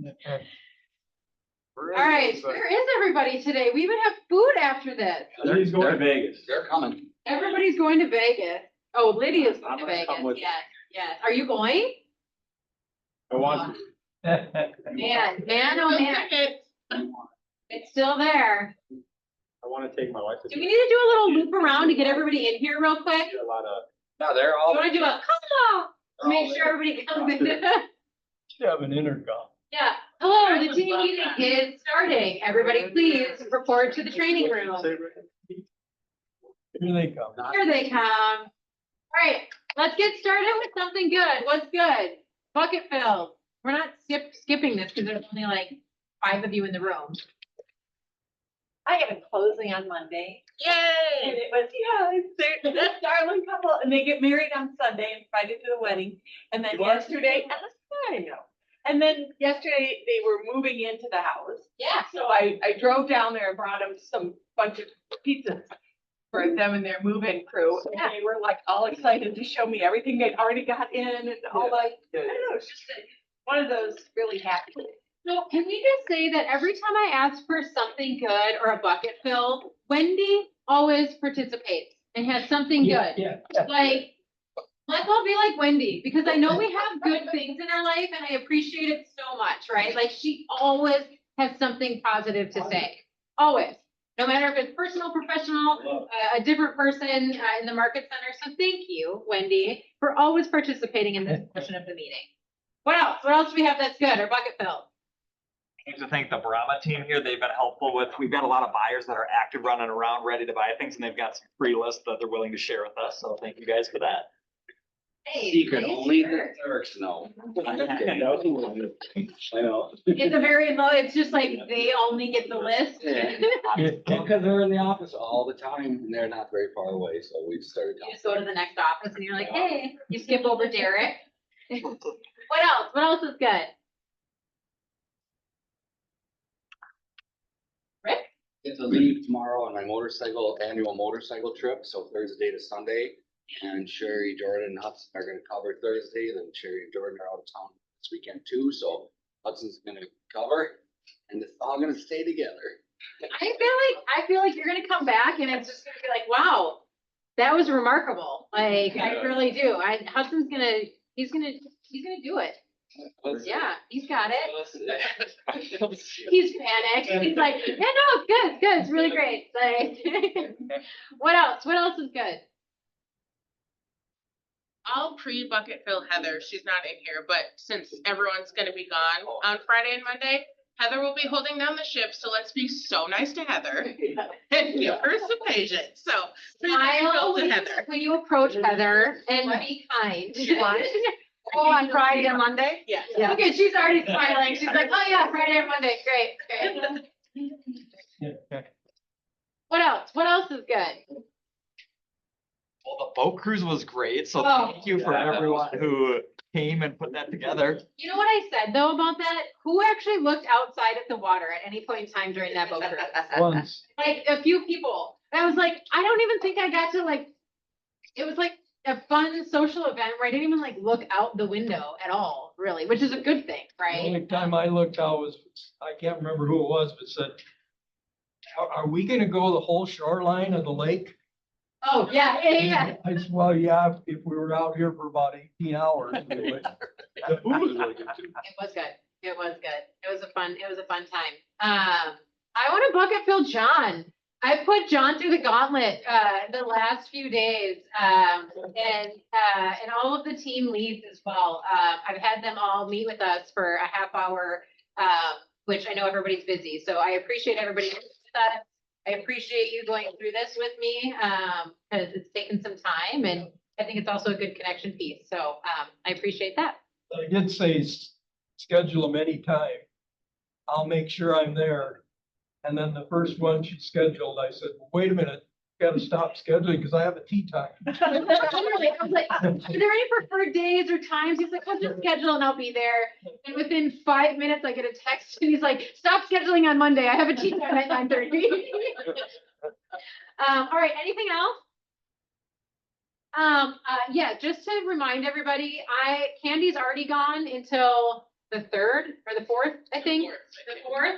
All right, where is everybody today? We even have food after this. They're going to Vegas. They're coming. Everybody's going to Vegas. Oh, Lydia's going to I'm gonna Vegas. come with Yes, yes. Are you going? I want to. Man, oh man. It's still there. I want to take my wife. Do we need to do a little loop around to get everybody in here real quick? A lot of. No, they're You all. wanna do a come on? Make sure everybody comes in. Should have an intercom. Yeah, hello, the team meeting is starting. Everybody please report to the training room. Here they come. Here they come. All right, let's get started with something good. What's good? Bucket filled. We're not skipping this because there's only like 5 of you in the room. I had a closing on Monday. Yay! And it was, it's this darling couple, and they get married on Sunday and Friday to the wedding. And then yesterday, I know. And then yesterday, they were moving into the house. Yeah. So I drove down there and brought them some bunch of pizzas for them and their move-in crew. And they were like all excited to show me everything they'd already got in and all like, I don't know, it's just one of those really happy days. So can we just say that every time I ask for something good or a bucket filled, Wendy always participates and has something good. Yeah. Like, let's all be like Wendy, because I know we have good things in our life and I appreciate it so much, right? Like she always has something positive to say, always. No matter if it's personal, professional, a different person in the market center. So thank you, Wendy, for always participating in this portion of the meeting. What else? What else do we have that's good or bucket filled? I need to thank the Brahma team here. They've been helpful with, we've got a lot of buyers that are active running around, ready to buy things, and they've got some free lists that they're willing to share with us. So thank you guys for that. Hey, Secret, please only share. the clerks know. I know. It's a very low, it's just like they only get the list. Because they're in the office all the time and they're not very far away, so we started. You just go to the next office and you're like, hey, you skip over Derek. What else? What else is good? Rick? Get to leave tomorrow on my annual motorcycle trip, so Thursday to Sunday. And Sherry, Jordan, and Hudson are gonna cover Thursday, then Sherry and Jordan are out of town this weekend too, so Hudson's gonna cover. And it's all gonna stay together. I feel like you're gonna come back and it's just gonna be like, wow, that was remarkable. Like, I really do. Hudson's gonna, he's gonna do it. Yeah, he's got it. He's panicked. He's like, yeah, no, it's good, it's really great. Like, what else? What else is good? I'll pre-bucket fill Heather. She's not in here, but since everyone's gonna be gone on Friday and Monday, Heather will be holding down the ship, so let's be so nice to Heather and give her some patience. So pre-bucket fill to Heather. When you approach Heather and be kind. Oh, on Friday and Monday? Yeah. Look at, she's already smiling. She's like, oh yeah, Friday and Monday, great. What else? What else is good? Well, the boat cruise was great. So Oh. thank you for everyone who came and put that together. You know what I said though about that? Who actually looked outside at the water at any point in time during that boat cruise? Once. Like a few people. I was like, I don't even think I got to like, it was like a fun social event where I didn't even like look out the window at all, really, which is a good thing, The right? only time I looked out was, I can't remember who it was, but said, are we gonna go the whole shoreline of the lake? Oh, yeah. I said, well, yeah, if we were out here for about 18 hours. we would." The food was really good too. It was good. It was good. It was a fun time. I want to bucket fill John. I put John through the gauntlet, the last few days, and all of the team leads as well. I've had them all meet with us for a half hour, which I know everybody's busy. So I appreciate everybody with us. I appreciate you going through this with me, because it's taken some time and I think it's also a good connection piece. So, I appreciate that. I did say schedule them anytime. I'll make sure I'm there. And then the first one she scheduled, I said, well, wait a minute, gotta stop scheduling because I have a tea time. Literally, I was like, are there any preferred days or times? He's like, I'll just schedule and I'll be there. And within 5 minutes, I get a text and he's like, stop scheduling on Monday. I have a tea time at 9:30. All right, anything else? Yeah, just to remind everybody, Candy's already gone until the 3rd or the 4th, I think, the 4th.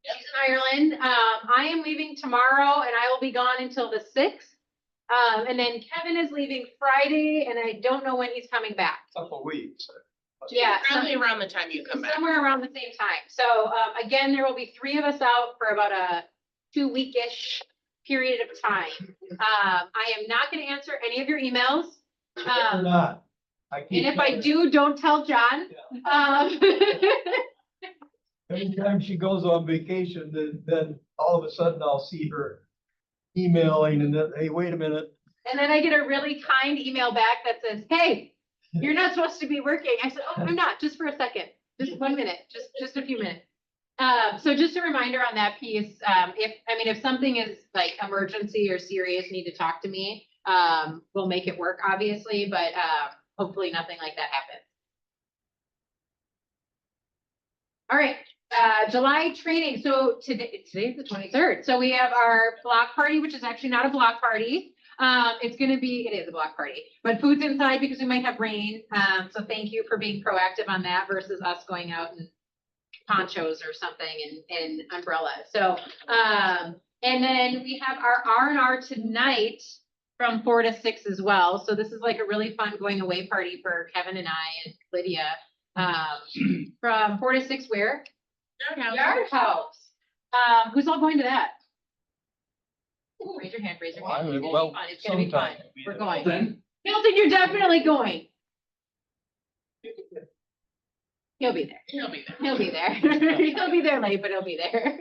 She's in Ireland. I am leaving tomorrow and I will be gone until the 6th. And then Kevin is leaving Friday and I don't know when he's coming back. Couple weeks. Yeah, Probably around the time you come back. somewhere around the same time. So, again, there will be 3 of us out for about a 2-week-ish period of time. I am not gonna answer any of your emails. Or not. And if I do, don't tell John. Every time she goes on vacation, then all of a sudden I'll see her emailing and then, hey, wait a minute. And then I get a really kind email back that says, hey, you're not supposed to be working. I said, oh, I'm not, just for a second, just 1 minute, just a few minutes. So just a reminder on that piece, if something is like emergency or serious, need to talk to me, we'll make it work, obviously, but, hopefully nothing like that happens. All right, July training. So today's the 23rd. So we have our block party, which is actually not a block party. It is a block party, but food's inside because we might have rain. So thank you for being proactive on that versus us going out in ponchos or something and umbrellas. So, and then we have our R&R tonight from 4 to 6 as well. So this is like a really fun going away party for Kevin and I and Lydia. From 4 to 6 where? Yard House. Who's all going to that? Raise your hand, raise your hand. It's gonna be Well, fun. It's gonna be fun. sometime. We're going. Milton, you're definitely going. He'll be there. He'll be there. He'll be there. He'll be there late, but he'll be there.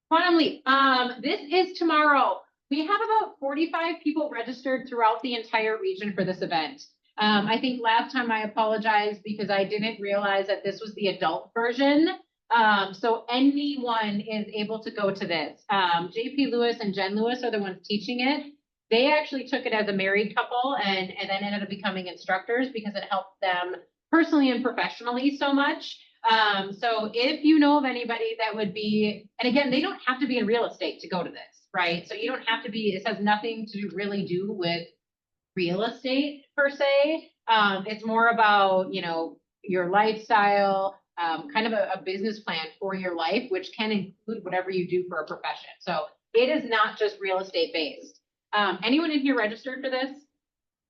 Quantum Leap. This is tomorrow. We have about 45 people registered throughout the entire region for this event. I think last time I apologized because I didn't realize that this was the adult version. So anyone is able to go to this. JP Lewis and Jen Lewis are the ones teaching it. They actually took it as a married couple and then ended up becoming instructors because it helped them personally and professionally so much. So if you know of anybody that would be, and again, they don't have to be in real estate to go to this, right? So you don't have to be, this has nothing to really do with real estate per se. It's more about, your lifestyle, kind of a business plan for your life, which can include whatever you do for a profession. So it is not just real estate based. Anyone in here registered for this?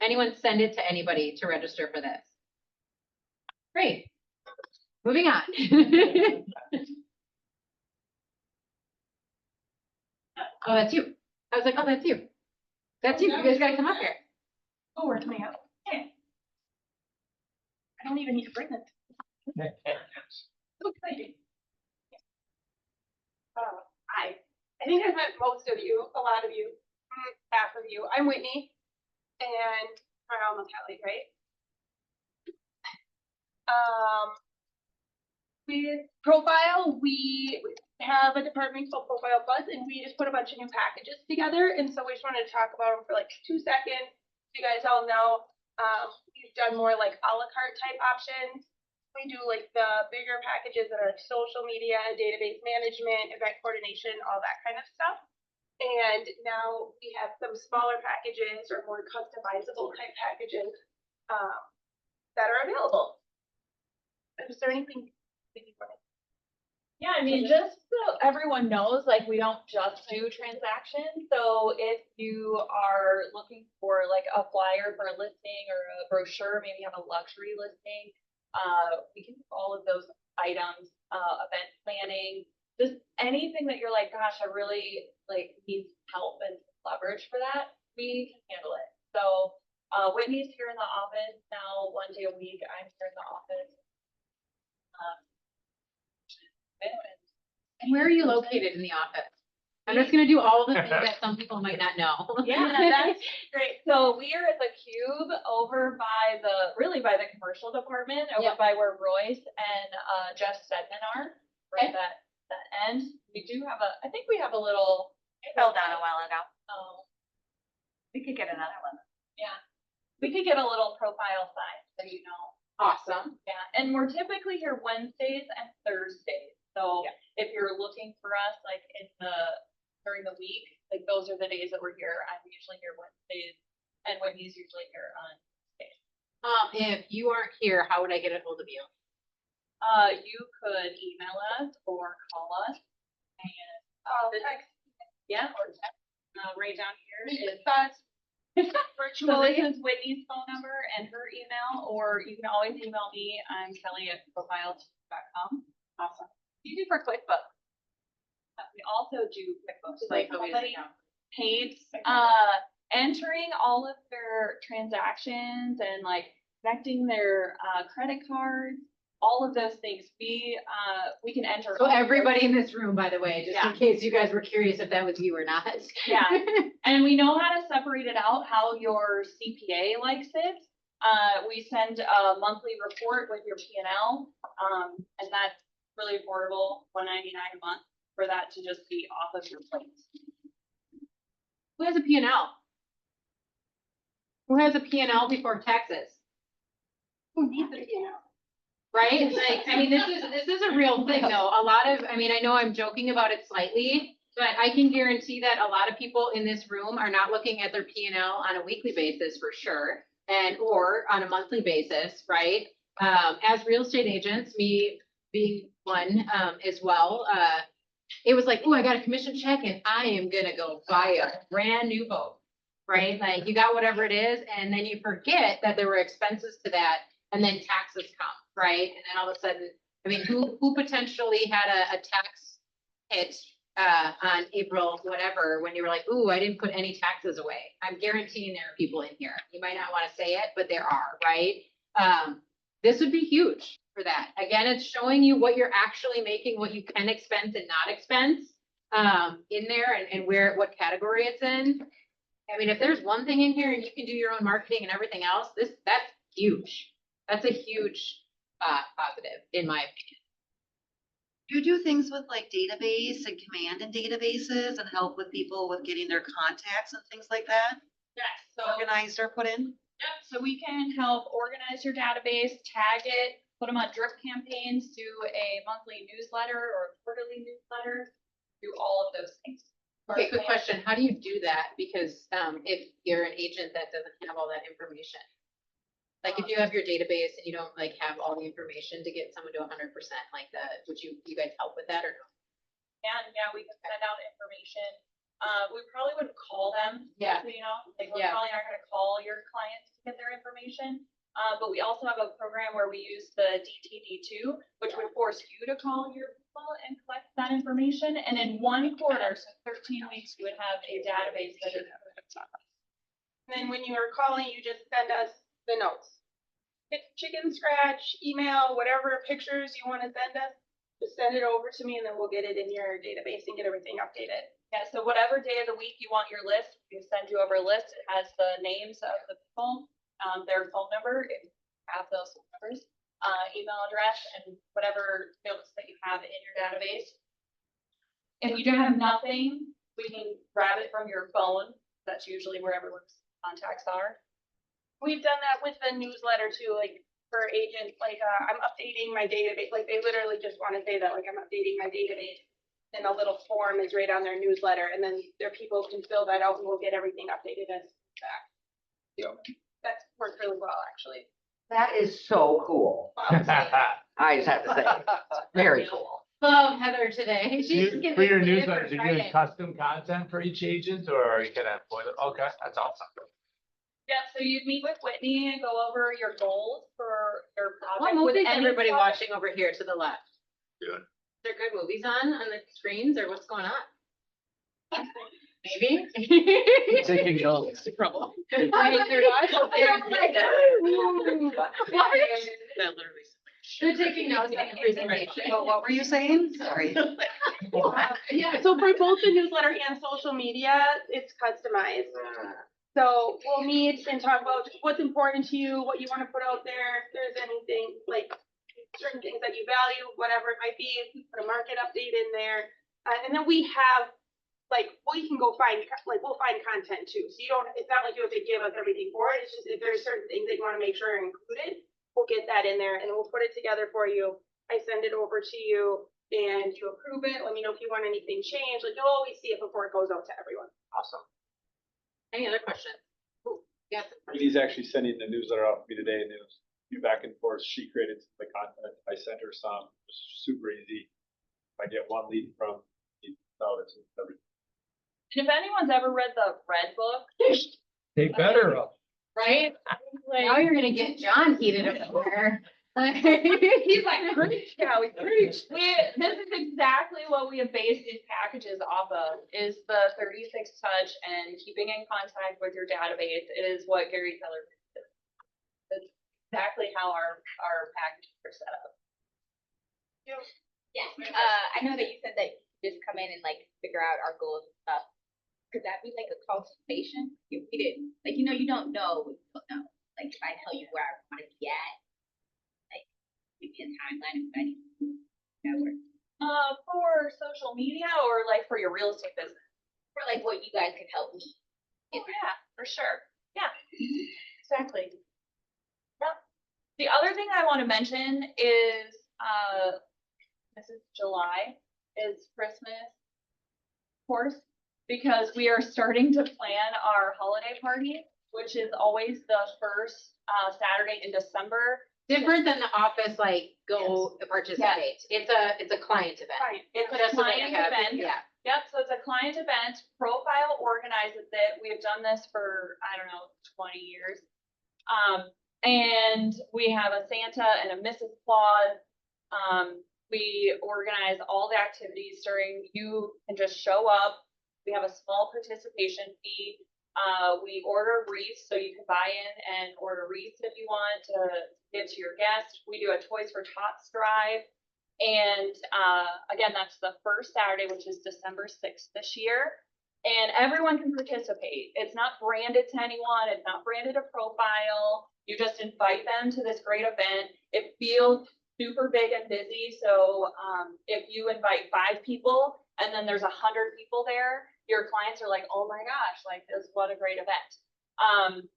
Anyone send it to anybody to register for this? Great. Moving on. Oh, that's you. I was like, oh, that's you. That's you. You guys gotta come up here. Oh, we're coming up. Okay. I don't even need to bring it. So exciting. I think I've met most of you, a lot of you, half of you. I'm Whitney, and I'm almost Hallie, right? With Profile, we have a department called Profile Plus, and we just put a bunch of new packages together. And so we just wanted to talk about them for like 2 seconds. You guys all know, we've done more like a la carte type options. We do like the bigger packages that are like social media, database management, event coordination, all that kind of stuff. And now we have some smaller packages or more customizable type packages that are available. Is there anything that you want to? Yeah, I mean, just so everyone knows, like, we don't just do transactions. So if you are looking for like a flyer for a listing or a brochure, maybe you have a luxury listing, we can do all of those items, event planning, just anything that you're like, gosh, I really like need help and leverage for that, we can handle it. So Whitney's here in the office now 1 day a week. I'm here in the office. And where are you located in the office? I'm just gonna do all the things that some people might not know. Yeah, that's great. So we are at the Cube over by by the commercial department, over Yep. by where Royce and Jeff Stedman are, right Okay. at that end. We do have I think we have a little. It fell down a while ago. Oh, We could get another one. yeah. We could get a little profile sign, so you know. Awesome. Yeah, and we're typically here Wednesdays and Thursdays. So Yeah. if you're looking for us like during the week, like those are the days that we're here. I'm usually here Wednesdays and Whitney's usually here on Thursdays. If you aren't here, how would I get a hold of you? You could email us or call us and, the text, yeah, or text, right down here is. So this is Whitney's phone number and her email, or you can always email me. I'm Kelly@profile.com. Awesome. You do for QuickBooks. We also do QuickBooks. Like, how we somebody know. hates, entering all of their transactions and like connecting their, credit cards, all of those things. We can enter. So all of those. everybody in this room, by the way, just in case you guys were curious if that was you or not. Yeah. And we know how to separate it out, how your CPA likes it. We send a monthly report with your P&L, and that's really affordable, $199 a month for that to just be off of your plate. Who has a P&L? Who has a P&L before taxes? Who needs a P&L? Right? Like, I mean, this is a real thing though. A lot of, I mean, I know I'm joking about it slightly, but I can guarantee that a lot of people in this room are not looking at their P&L on a weekly basis for sure, and or on a monthly basis, right? As real estate agents, me being one, as well, it was like, oh, I got a commission check and I am gonna go buy a brand new boat, right? Like you got whatever it is, and then you forget that there were expenses to that, and then taxes come, right? And then all of a sudden, I mean, who potentially had a tax hit on April, whatever, when you were like, ooh, I didn't put any taxes away. I'm guaranteeing there are people in here. You might not want to say it, but there are, right? This would be huge for that. Again, it's showing you what you're actually making, what you can expense and not expense in there and where, what category it's in. I mean, if there's one thing in here and you can do your own marketing and everything else, that's huge. That's a huge positive, in my opinion. You do things with like database and command and databases and help with people with getting their contacts and things like that? Yes, so. Organized or put in? Yep, so we can help organize your database, tag it, put them on drip campaigns, do a monthly newsletter or a quarterly newsletter, do all of those things. Okay, quick question. How do you do that? Because if you're an agent that doesn't have all that information. Like if you have your database and you don't like have all the information to get someone to 100% like that, would you guys help with that or no? Yeah, we can send out information. We probably wouldn't call them. Yeah. You know, like we're Yeah. probably not gonna call your clients to get their information. But we also have a program where we use the DTD2, which would force you to call your people and collect that information. And in 1 quarter, so 13 weeks, you would have a database that is. And then when you are calling, you just send us the notes. Hit chicken scratch, email, whatever pictures you want to send us, just send it over to me and then we'll get it in your database and get everything updated. Yeah, so whatever day of the week you want your list, we send you over a list. It has the names of the people, their phone number, if you have those phone numbers, email address, and whatever notes that you have in your database. If you do have nothing, we can grab it from your phone. That's usually where everyone's contacts are. We've done that with the newsletter too, like for agents, like I'm updating my database, like they literally just want to say that, like I'm updating my database. And a little form is right on their newsletter, and then their people can fill that out and we'll get everything updated as back. So that's worked really well, actually. That is so cool. I just have to say, very cool. Love Heather today. She's getting For your excited newsletters, for you're doing Friday. custom content for each agent or are you gonna, okay, that's awesome. Yeah, so you'd meet with Whitney and go over your goals for your What project. with movie is any everybody project. watching over here to the left? Good. Is there good movies on the screens or what's going on? Maybe? Taking notes. Trouble. That literally. They're taking notes on the presentation. Well, what were you saying? Sorry. Yeah, so for both the newsletter and social media, it's customized. So we'll meet and talk about what's important to you, what you want to put out there, if there's anything like certain things that you value, whatever it might be, put a market update in there. And then we have, like, we can go find, like, we'll find content too. So you don't, it's not like you have to give us everything for it. It's just if there's certain things that you want to make sure are included, we'll get that in there and we'll put it together for you. I send it over to you and you approve it. Let me know if you want anything changed. Like, you'll always see it before it goes out to everyone. Awesome. Any other questions? Yes. He's actually sending the newsletter out to me today, and it was you back and forth. She created the content. I sent her some. It was super easy. I get one lead from, it's everything. And if anyone's ever read the Red Book, They better, Right? Now you're gonna get John heated up there. he's like, preach, yeah, we preach. This is exactly what we have based these packages off of, is the 36 touch and keeping in contact with your database. It is what Gary Keller did. That's exactly how our packages are set up. Yeah, I know that you said that you just come in and like figure out our goals and stuff. Could that be like a consultation? If we didn't, like, you don't know, what you don't know. Like, if I tell you where I want to be at, like, give me a timeline of when I need to do that work. For social media or like for your real estate business? Or like what you guys could help me. Oh, yeah, for sure. Yeah, exactly. Yeah. The other thing I want to mention is, this is July, is Christmas, of course, because we are starting to plan our holiday party, which is always the first Saturday in December. Different than the office, like, go participate. It's a client event. Right, it's a Just so they client have- event. Yeah. Yep, so it's a client event. Profile organizes it. We have done this for, I don't know, 20 years. And we have a Santa and a Mrs. Claus. We organize all the activities during, you can just show up. We have a small participation fee. We order wreaths, so you can buy in and order wreaths if you want to give to your guests. We do a Toys for Tots drive. And again, that's the first Saturday, which is December 6th this year. And everyone can participate. It's not branded to anyone. It's not branded a profile. You just invite them to this great event. It feels super big and busy. So if you invite 5 people and then there's 100 people there, your clients are like, oh my gosh, like this, what a great event.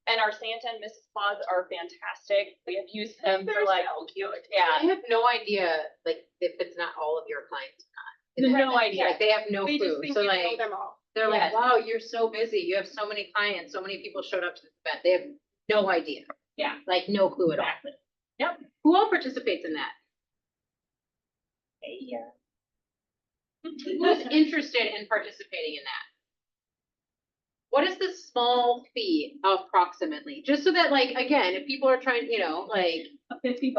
And our Santa and Mrs. Claus are fantastic. We have used them for like, so cute. yeah. I have no idea, like, if it's not all of your clients or not. No idea. Like, they have no They just clue. think So you know like, them all. they're like, Yes. wow, you're so busy. You have so many clients, so many people showed up to this event. They have no idea. Yeah. Like, no clue at all. Exactly. Yep. Who all participates in that? Yeah. Who's interested in participating in that? What is the small fee approximately? Just so that, like, again, if people are trying, like, $50.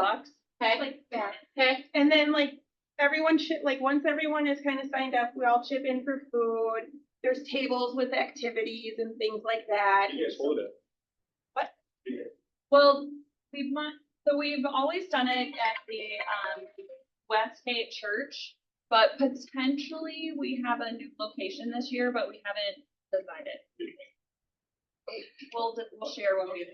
okay, Like that. okay, And then like everyone should, like, once everyone is kind of signed up, we all chip in for food. There's tables with activities and things like that. You guys hold it. Well, we've always done it at the Westgate Church, but potentially we have a new location this year, but we haven't decided. We'll share when we.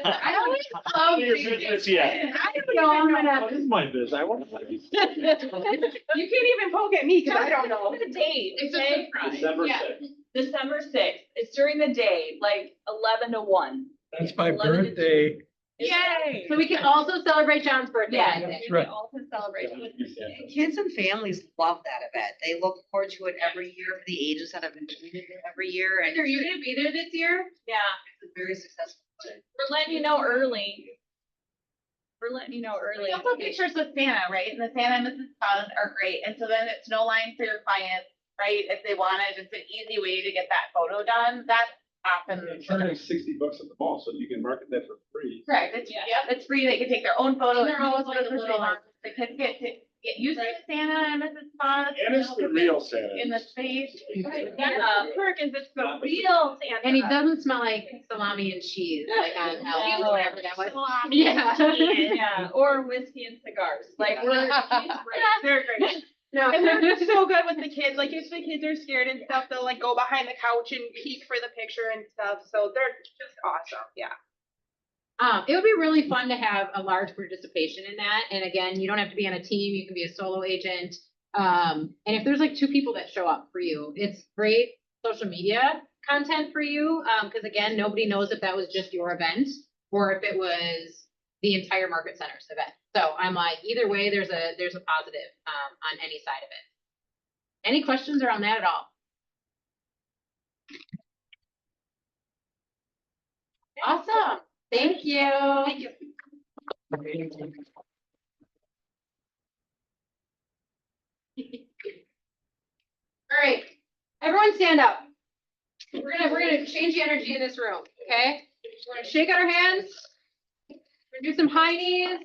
I always love Your these. business yet. I don't know, I'm gonna. This is my business. I want to. You can't even poke at me because I don't know. The date, It's okay? a surprise. December Yeah. 6th. December 6th. It's during the day, like 11 to 1. that's my 11 to birthday. Yay! So we can also celebrate John's birthday. Yeah, that day. That's we right. also celebrate. Kids and families love that event. They look forward to it every year for the ages that have been doing it every year, and Are you gonna be there this year? Yeah, it's a very successful. event. we're letting you know early. We're letting you know early. We also pictures with Santa, right? And the Santa and Mrs. Claus are great. And so then it's no line for your clients, right? If they want it, it's an easy way to get that photo done. That's often. Charging $60 at the mall, so you can market that for free. Correct. It's, Yeah. yep, it's free. They can take their own photos. And they're always like a Whatever they little- want. The kids get to get used to Santa and Mrs. Claus. And it's the real Santa. In the space. Yeah. Perk is it's the real Santa. And he doesn't smell like salami and cheese, like on Elf, No. whatever that was. Salami. Yeah. Yeah, or whiskey and cigars, like we're. They're great. No. And they're just so good with the kids. Like if the kids are scared and stuff, they'll like go behind the couch and peek for the picture and stuff. So they're just awesome. Yeah. It would be really fun to have a large participation in that. And again, you don't have to be on a team. You can be a solo agent. And if there's like 2 people that show up for you, it's great social media content for you. Because again, nobody knows if that was just your event or if it was the entire Market Center's event. So I'm like, either way, there's a positive on any side of it. Any questions around that at all? Awesome. Thank you. Thank you. All right, everyone stand up. We're gonna change the energy in this room, okay? We're gonna shake out our hands. We're gonna do some high knees.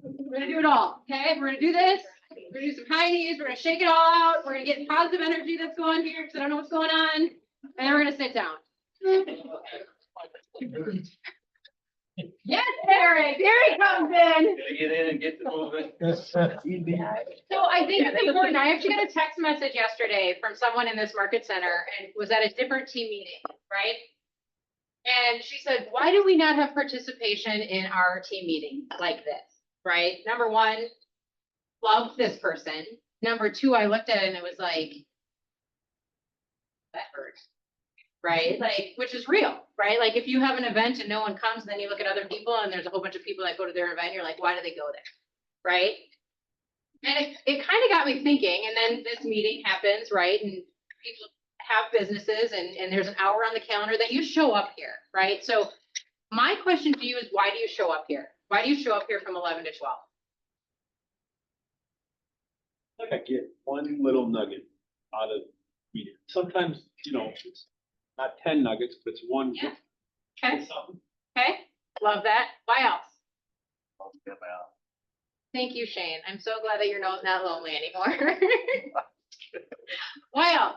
We're gonna do it all, okay? We're gonna do this. We're gonna do some high knees. We're gonna shake it all out. We're gonna get positive energy that's going here because I don't know what's going on. And then we're gonna sit down. Yes, Eric, there he comes in. Get in and get to moving. So I think it's important. I actually got a text message yesterday from someone in this market center and was at a different team meeting, right? And she said, why do we not have participation in our team meeting like this, right? Number one, love this person. Number two, I looked at it and it was like, that hurts. Right? Like, which is real, right? Like if you have an event and no one comes, then you look at other people and there's a whole bunch of people that go to their event, you're like, why do they go there? Right? And it kind of got me thinking, and then this meeting happens, right? And people have businesses and there's an hour on the calendar that you show up here, right? So my question to you is, why do you show up here? Why do you show up here from 11 to 12? I get one little nugget out of meeting. Sometimes, it's not 10 nuggets, but it's one. Yeah. Okay. Okay. Love that. Why else? Thank you, Shane. I'm so glad that you're not lonely anymore. Why else?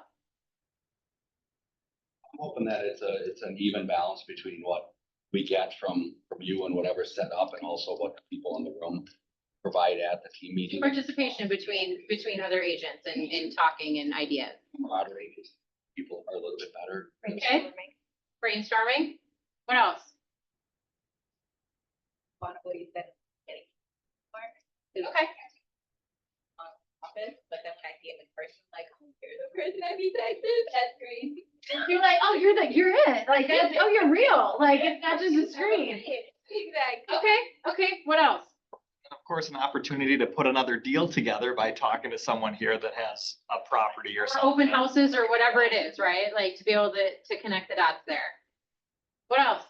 I'm hoping that it's an even balance between what we get from you and whatever's set up and also what the people in the room provide at the team meeting. Participation between other agents and talking and ideas. Camaraderie, people are a little bit better. Okay. Brainstorming. What else? One of what you said, getting smart. Okay. Office, but then when I see him in person, like, oh, you're the person that he texted, that's crazy. You're like, oh, you're it. Like, that's, oh, you're real. Like, it's not just a screen. Exactly. Okay. What else? Of course, an opportunity to put another deal together by talking to someone here that has a property or Or something. open houses or whatever it is, right? Like to be able to connect the dots there. What else?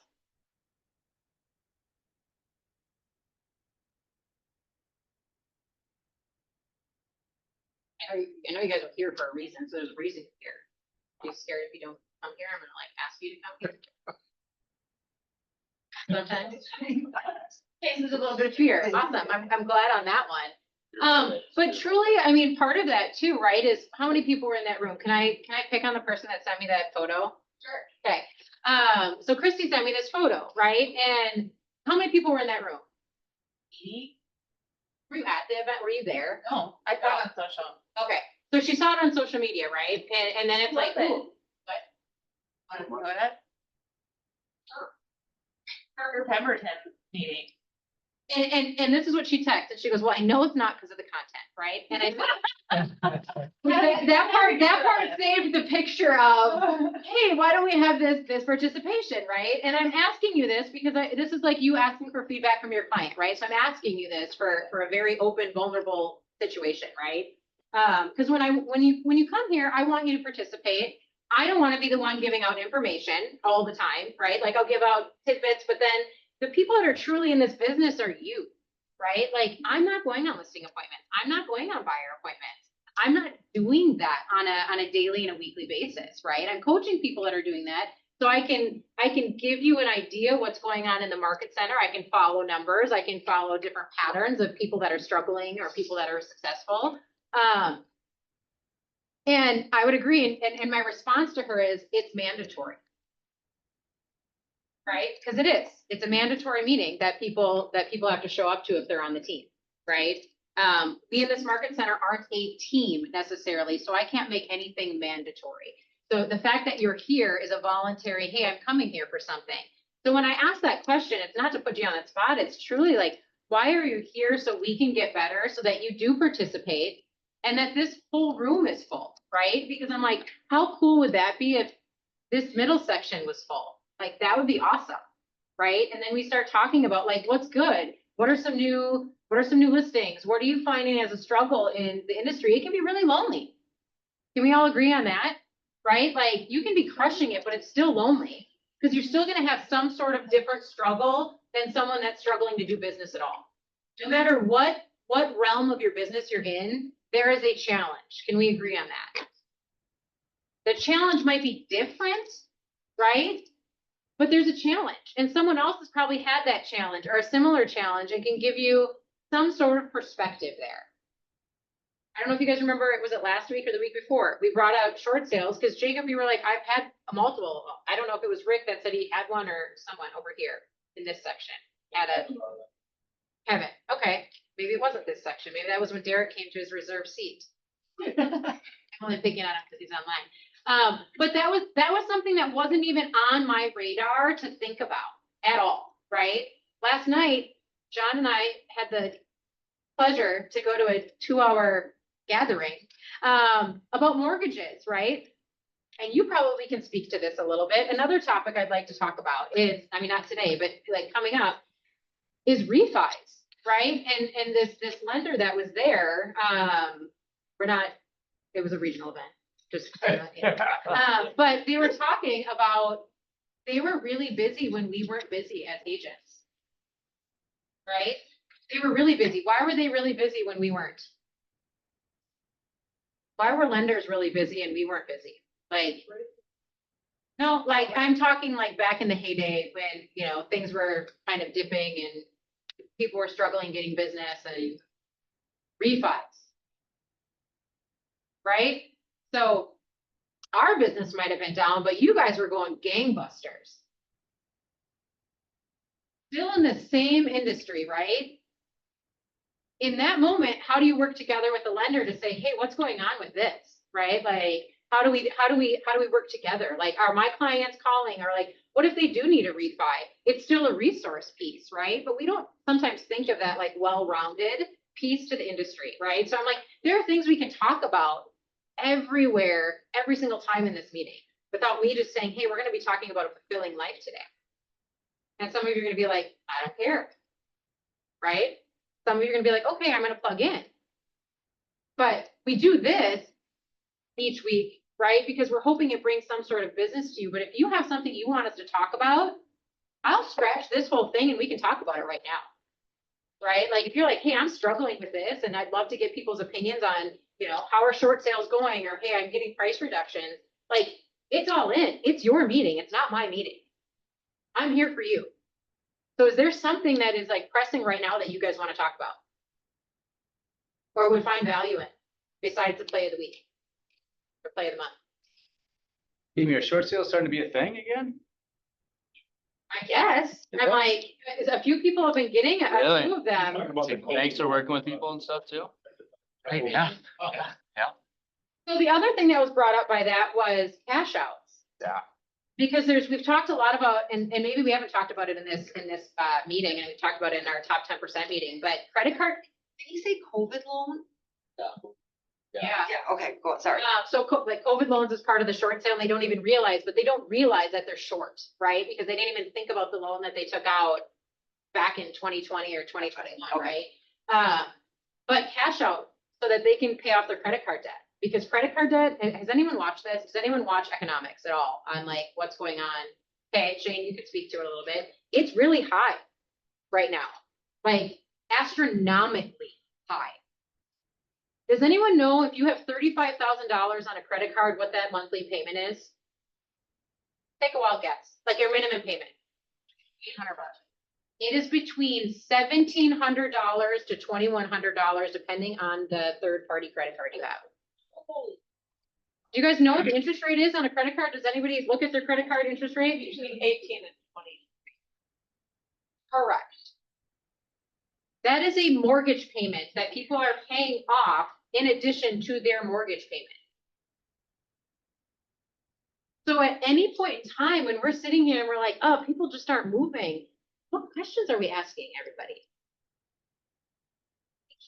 I know you guys are here for a reason, so there's a reason you're here. Are you scared if you don't come here? I'm gonna like ask you to come here. Sometimes. Okay, so there's a little bit of fear. Awesome. I'm glad on that one. But truly, I mean, part of that too, right, is how many people were in that room? Can I pick on the person that sent me that photo? Sure. Okay. So Christy sent me this photo, right? And how many people were in that room? 80. Were you at the event? Were you there? No, I saw it on social. Okay. So she saw it on social media, right? And then it's like, Love it. ooh, Want to go to that? Parker Pemberton meeting. and this is what she texted. She goes, well, I know it's not because of the content, right? And I that part saved the picture of, hey, why don't we have this participation, right? And I'm asking you this because this is like you asking for feedback from your client, right? So I'm asking you this for a very open, vulnerable situation, right? Because when you come here, I want you to participate. I don't want to be the one giving out information all the time, right? Like I'll give out tidbits, but then the people that are truly in this business are you, right? Like I'm not going on listing appointments. I'm not going on buyer appointments. I'm not doing that on a daily and a weekly basis, right? I'm coaching people that are doing that. So I can give you an idea what's going on in the market center. I can follow numbers. I can follow different patterns of people that are struggling or people that are successful. And I would agree. And my response to her is it's mandatory. Right? Because it is. It's a mandatory meeting that people have to show up to if they're on the team, right? We in this market center aren't a team necessarily, so I can't make anything mandatory. So the fact that you're here is a voluntary, hey, I'm coming here for something. So when I ask that question, it's not to put you on the spot. It's truly like, why are you here so we can get better so that you do participate and that this whole room is full, right? Because I'm like, how cool would that be if this middle section was full? Like that would be awesome, right? And then we start talking about like, what's good? What are some new listings? What are you finding as a struggle in the industry? It can be really lonely. Can we all agree on that? Right? Like you can be crushing it, but it's still lonely. Because you're still gonna have some sort of different struggle than someone that's struggling to do business at all. No matter what realm of your business you're in, there is a challenge. Can we agree on that? The challenge might be different, right? But there's a challenge, and someone else has probably had that challenge or a similar challenge and can give you some sort of perspective there. I don't know if you guys remember, was it last week or the week before? We brought out short sales because Jacob, you were like, I've had a multiple of them. I don't know if it was Rick that said he had one or someone over here in this section. Had a Kevin. Okay, maybe it wasn't this section. Maybe that was when Derek came to his reserved seat. I'm only picking on him because he's online. But that was something that wasn't even on my radar to think about at all, right? Last night, John and I had the pleasure to go to a 2-hour gathering about mortgages, right? And you probably can speak to this a little bit. Another topic I'd like to talk about is, I mean, not today, but like coming up, is refis, right? And this lender that was there, it was a regional event, just, but they were talking about, they were really busy when we weren't busy as agents, right? They were really busy. Why were they really busy when we weren't? Why were lenders really busy and we weren't busy? Like, no, like I'm talking like back in the heyday when, you know, things were kind of dipping and people were struggling getting business and refis. Right? So our business might have been down, but you guys were going gangbusters. Still in the same industry, right? In that moment, how do you work together with the lender to say, hey, what's going on with this? Right? Like, how do we work together? Like, are my clients calling, or like, what if they do need a refi? It's still a resource piece, right? But we don't sometimes think of that like well-rounded piece to the industry, right? So I'm like, there are things we can talk about everywhere, every single time in this meeting, without me just saying, hey, we're going to be talking about a fulfilling life today. And some of you are going to be like, I don't care, right? Some of you are going to be like, okay, I'm going to plug in. But we do this each week, right? Because we're hoping it brings some sort of business to you. But if you have something you want us to talk about, I'll scratch this whole thing and we can talk about it right now, right? Like if you're like, hey, I'm struggling with this and I'd love to get people's opinions on, you know, how are short sales going? Or, hey, I'm getting price reductions. Like, it's all in. It's your meeting. It's not my meeting. I'm here for you. So is there something that is like pressing right now that you guys want to talk about? Or would find value in, besides the play of the week? Or play of the month? Amy, are short sales starting to be a thing again? I guess. I'm like, a few people have been getting a Really? few of them. Thanks for working with people and stuff too? Right, yeah. So the other thing that was brought up by that was cash outs. Yeah. Because we've talked a lot about, and maybe we haven't talked about it in this meeting, and we talked about it in our top 10% meeting, but credit card. Did you say COVID loan? Yeah. Yeah, okay, go on, sorry. So like COVID loans is part of the short sale, and they don't even realize, but they don't realize that they're short, right? Because they didn't even think about the loan that they took out back in 2020 or 2021, right? But cash out so that they can pay off their credit card debt. Because credit card debt, has anyone watched this? Does anyone watch economics at all on like what's going on? Okay, Shane, you could speak to it a little bit. It's really high right now, like astronomically high. Does anyone know if you have $35,000 on a credit card, what that monthly payment is? Take a wild guess, like your minimum payment. $800. It is between $1,700 to $2,100, depending on the third-party credit card you have. Do you guys know what the interest rate is on a credit card? Does anybody look at their credit card interest rate? Between 18 and 20. Correct. That is a mortgage payment that people are paying off in addition to their mortgage payment. So at any point in time when we're sitting here and we're like, oh, people just aren't moving, what questions are we asking everybody?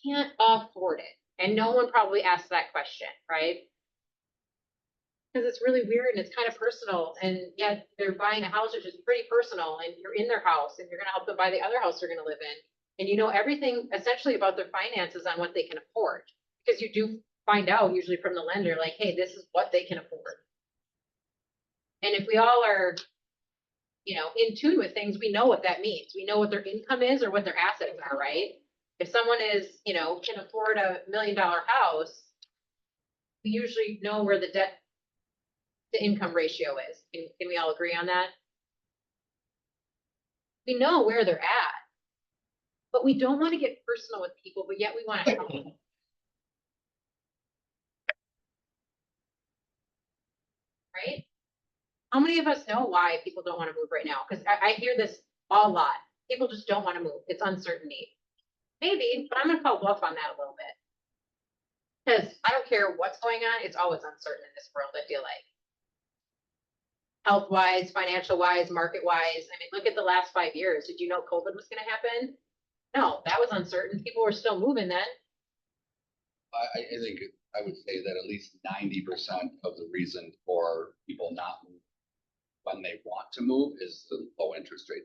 We can't afford it. And no one probably asked that question, right? Because it's really weird and it's kind of personal. And yet they're buying a house, which is pretty personal, and you're in their house and you're going to help them buy the other house they're going to live in. And you know everything essentially about their finances on what they can afford. Because you do find out usually from the lender, like, hey, this is what they can afford. And if we all are in tune with things, we know what that means. We know what their income is or what their assets are, right? If someone is, can afford $1 million house, we usually know where the debt to income ratio is. Can we all agree on that? We know where they're at. But we don't want to get personal with people, but yet we want to help them. Right? How many of us know why people don't want to move right now? Because I hear this a lot. People just don't want to move. It's uncertainty. Maybe, but I'm gonna call bluff on that a little bit. Because I don't care what's going on, it's always uncertain in this world, I feel like. Health-wise, financial-wise, market-wise. I mean, look at the last 5 years. Did you know COVID was gonna happen? No, that was uncertain. People were still moving then. I think I would say that at least 90% of the reason for people not moving when they want to move is the low interest rate.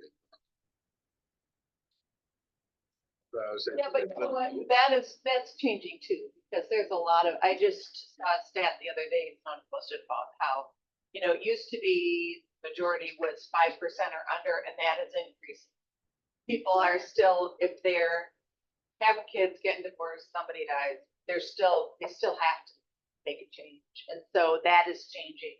Yeah, but you know what, that's changing too, because there's a lot of, I just saw a stat the other day, someone posted about how, it used to be majority was 5% or under, and that has increased. People are still, if they're having kids, getting divorced, somebody dies, they still have to make a change. And so that is changing.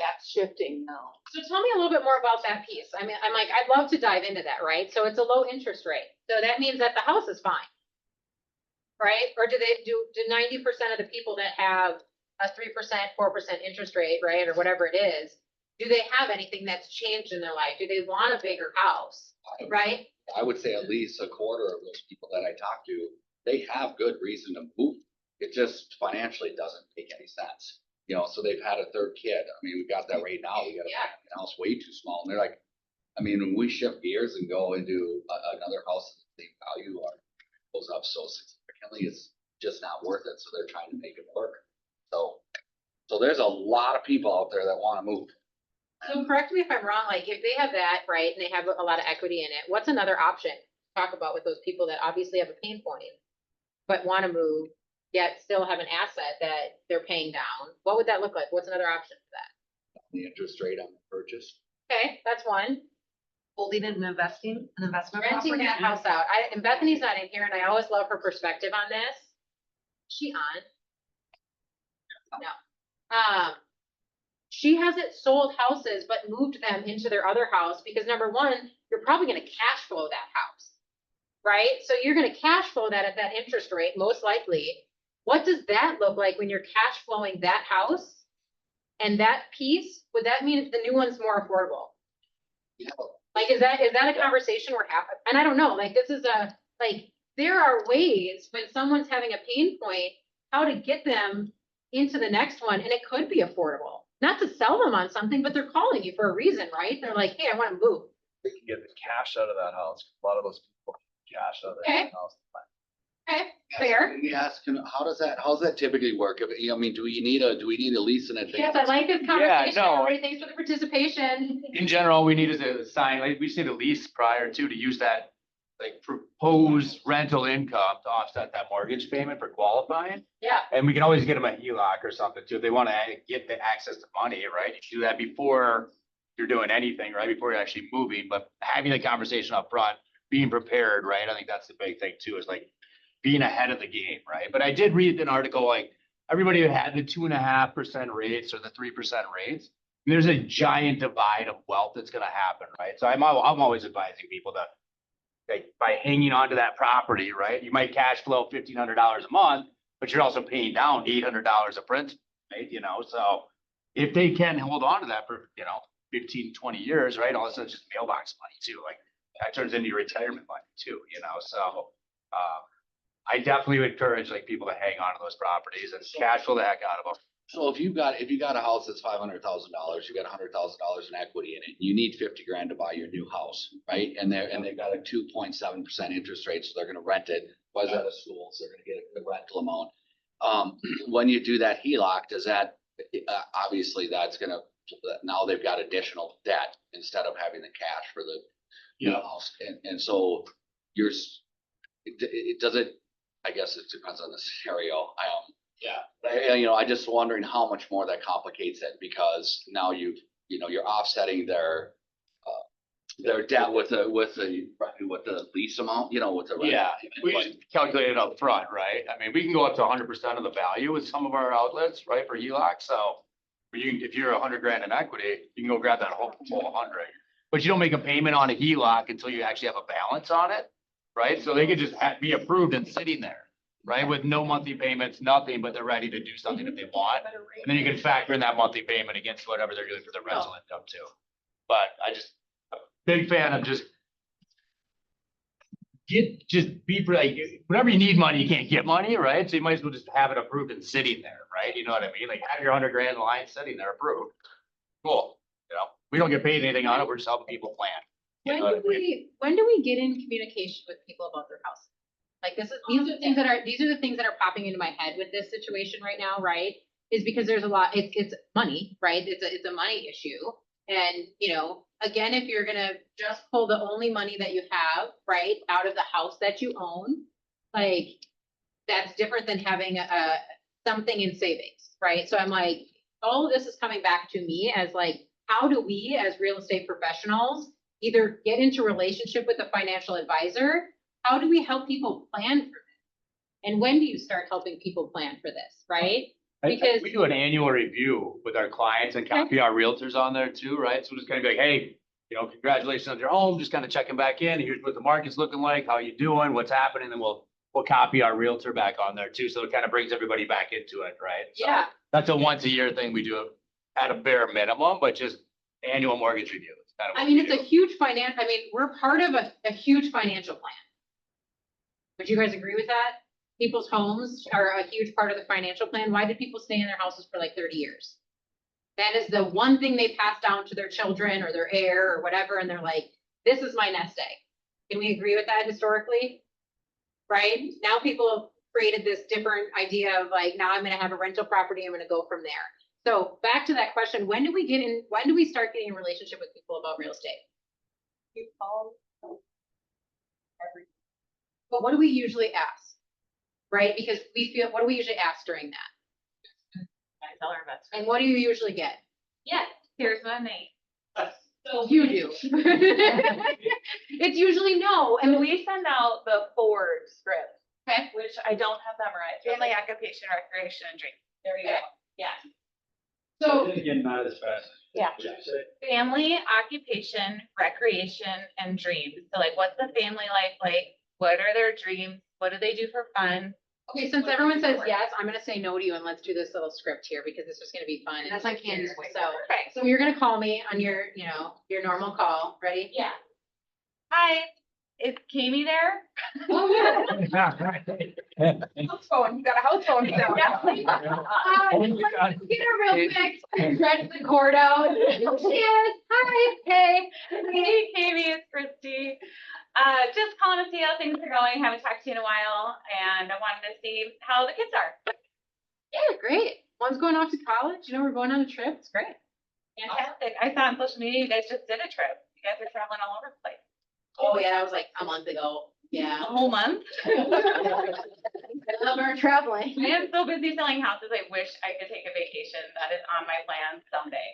That's shifting now. So tell me a little bit more about that piece. I mean, I'm like, I'd love to dive into that, right? So it's a low interest rate. So that means that the house is fine. Right? Or do 90% of the people that have a 3%, 4% interest rate, right? Or whatever it is, do they have anything that's changed in their life? Do they want a bigger house? Right? I would say at least a quarter of those people that I talk to, they have good reason to move. It just financially doesn't make any sense. So they've had a third kid. I mean, we've got that right now. We got a house way too small. And they're like, I mean, when we shift gears and go into another house at the same value, or goes up so significantly, it's just not worth it. So they're trying to make it work. So there's a lot of people out there that want to move. So correct me if I'm wrong, like if they have that, right, and they have a lot of equity in it, what's another option to talk about with those people that obviously have a pain point, but want to move, yet still have an asset that they're paying down? What would that look like? What's another option for that? The interest rate on the purchase. Okay, that's one. Holding and investing, an investment Renting property. that house out. And Bethany's not in here, and I always love her perspective on this. Is she on? No. She hasn't sold houses, but moved them into their other house because number one, you're probably gonna cash flow that house. Right? So you're gonna cash flow that at that interest rate, most likely. What does that look like when you're cash flowing that house? And that piece, would that mean the new one's more affordable? Yeah. Like, is that a conversation we're having? And I don't know, like, there are ways when someone's having a pain point, how to get them into the next one, and it could be affordable. Not to sell them on something, but they're calling you for a reason, right? They're like, hey, I want to move. They can get the cash out of that house. A lot of those people get cash out of that Okay. house. Okay, fair. Yes, how's that typically work? I mean, do we need a lease in advance? Yes, I like this conversation. no. Everybody, thanks for the participation. In general, we need to sign, like, we just need a lease prior to use that, like, proposed rental income to offset that mortgage payment for qualifying. Yeah, And we can always get them a HELOC or something too, if they want to get the access to money, right? You do that before you're doing anything, right? Before you're actually moving, but having the conversation up front, being prepared, right? I think that's the big thing too, is like being ahead of the game, right? But I did read an article, like everybody who had the 2.5% rates or the 3% rates, there's a giant divide of wealth that's going to happen, right? So I'm always advising people to, like, by hanging on to that property, right? You might cash flow $1,500 a month, but you're also paying down $800 of principal, right? So if they can hold on to that for, 15, 20 years, right? All of a sudden it's just mailbox money too. Like that turns into your retirement money too, so, I definitely would encourage like people to hang on to those properties and cash flow the heck out of them. So if you've got a house that's $500,000, you got $100,000 in equity in it, you need 50 grand to buy your new house, right? And they've got a 2.7% interest rate, so they're gonna rent it. Was at a school, so they're gonna get a good rental amount. When you do that HELOC, does that, obviously that's gonna, now they've got additional debt instead of having the cash for the new house. And so I guess it depends on the scenario. I just wondering how much more that complicates it, because now you're offsetting their They're down with the lease amount, you know, with the. Yeah, we just calculate it up front, right? I mean, we can go up to 100% of the value with some of our outlets, right, for HELOC, so. If you're 100 grand in equity, you can go grab that whole 100. But you don't make a payment on a HELOC until you actually have a balance on it, right? So they could just be approved and sitting there, right, with no monthly payments, nothing, but they're ready to do something if they want. And then you can factor in that monthly payment against whatever they're doing for their rental income too. But big fan of just be like, whenever you need money, you can't get money, right? So you might as well just have it approved and sitting there, right? You know what I mean? Like have your 100 grand line sitting there approved. Cool. You know, we don't get paid anything on it. We're just helping people plan. You know what I mean? When do we get in communication with people about their house? Like these are the things that are popping into my head with this situation right now, right? Is because there's a lot, it's money, right? It's a money issue. And, you know, again, if you're gonna just pull the only money that you have, right, out of the house that you own, like, that's different than having something in savings, right? So I'm like, all of this is coming back to me as like, how do we as real estate professionals either get into relationship with a financial advisor? How do we help people plan for this? And when do you start helping people plan for this, right? Because we do an annual review with our clients and copy our realtors on there too, right? So we're just gonna be like, hey, you know, congratulations on your home, just kind of checking back in. Here's what the market's looking like, how you doing, what's happening, and we'll copy our realtor back on there too. So it kind of brings everybody back into it, right? So yeah, that's a once a year thing we do at a bare minimum, but just annual mortgage review. It's kind of I mean, it's a huge we're part of a huge financial plan. Would you guys agree with that? People's homes are a huge part of the financial plan. Why did people stay in their houses for like 30 years? That is the one thing they pass down to their children or their heir or whatever. And they're like, this is my nest egg. Can we agree with that historically? Right? Now people have created this different idea of like, now I'm going to have a rental property. I'm going to go from there. So back to that question, when do we start getting a relationship with people about real estate? You call. But what do we usually ask? Right? Because what do we usually ask during that? I tell our best. And what do you usually get? Yes, here's my name. So you do. It's usually no. And we send out the forward script, Okay. which I don't have memorized. Family, occupation, recreation, and dream. There you go. Yeah. So Again, not as fast. Yeah. What did you say? Family, occupation, recreation, and dreams. So like, what's the family life like? What are their dreams? What do they do for fun? okay, since everyone says yes, I'm gonna say no to you and let's do this little script here because this is gonna be fun. That's like Candy's So, way. so you're gonna call me on your normal call. Ready? Yeah. Hi, is Kami there? Oh, yeah. House phone, you got a house phone. Yeah. Get her real quick. Stretch the cord out. Oh, she is. Hi. Hey. Hey, Kami, it's Christy. Just calling to see how things are going. Haven't talked to you in a while, and I wanted to see how the kids are. Yeah, great. One's going off to college. You know, we're going on a trip. It's great. Fantastic. I saw on social media you guys just did a trip. You guys are traveling all over the place. Oh yeah, that was like a month ago. Yeah. A whole month. I love our traveling. I am so busy selling houses. I wish I could take a vacation. That is on my plan someday.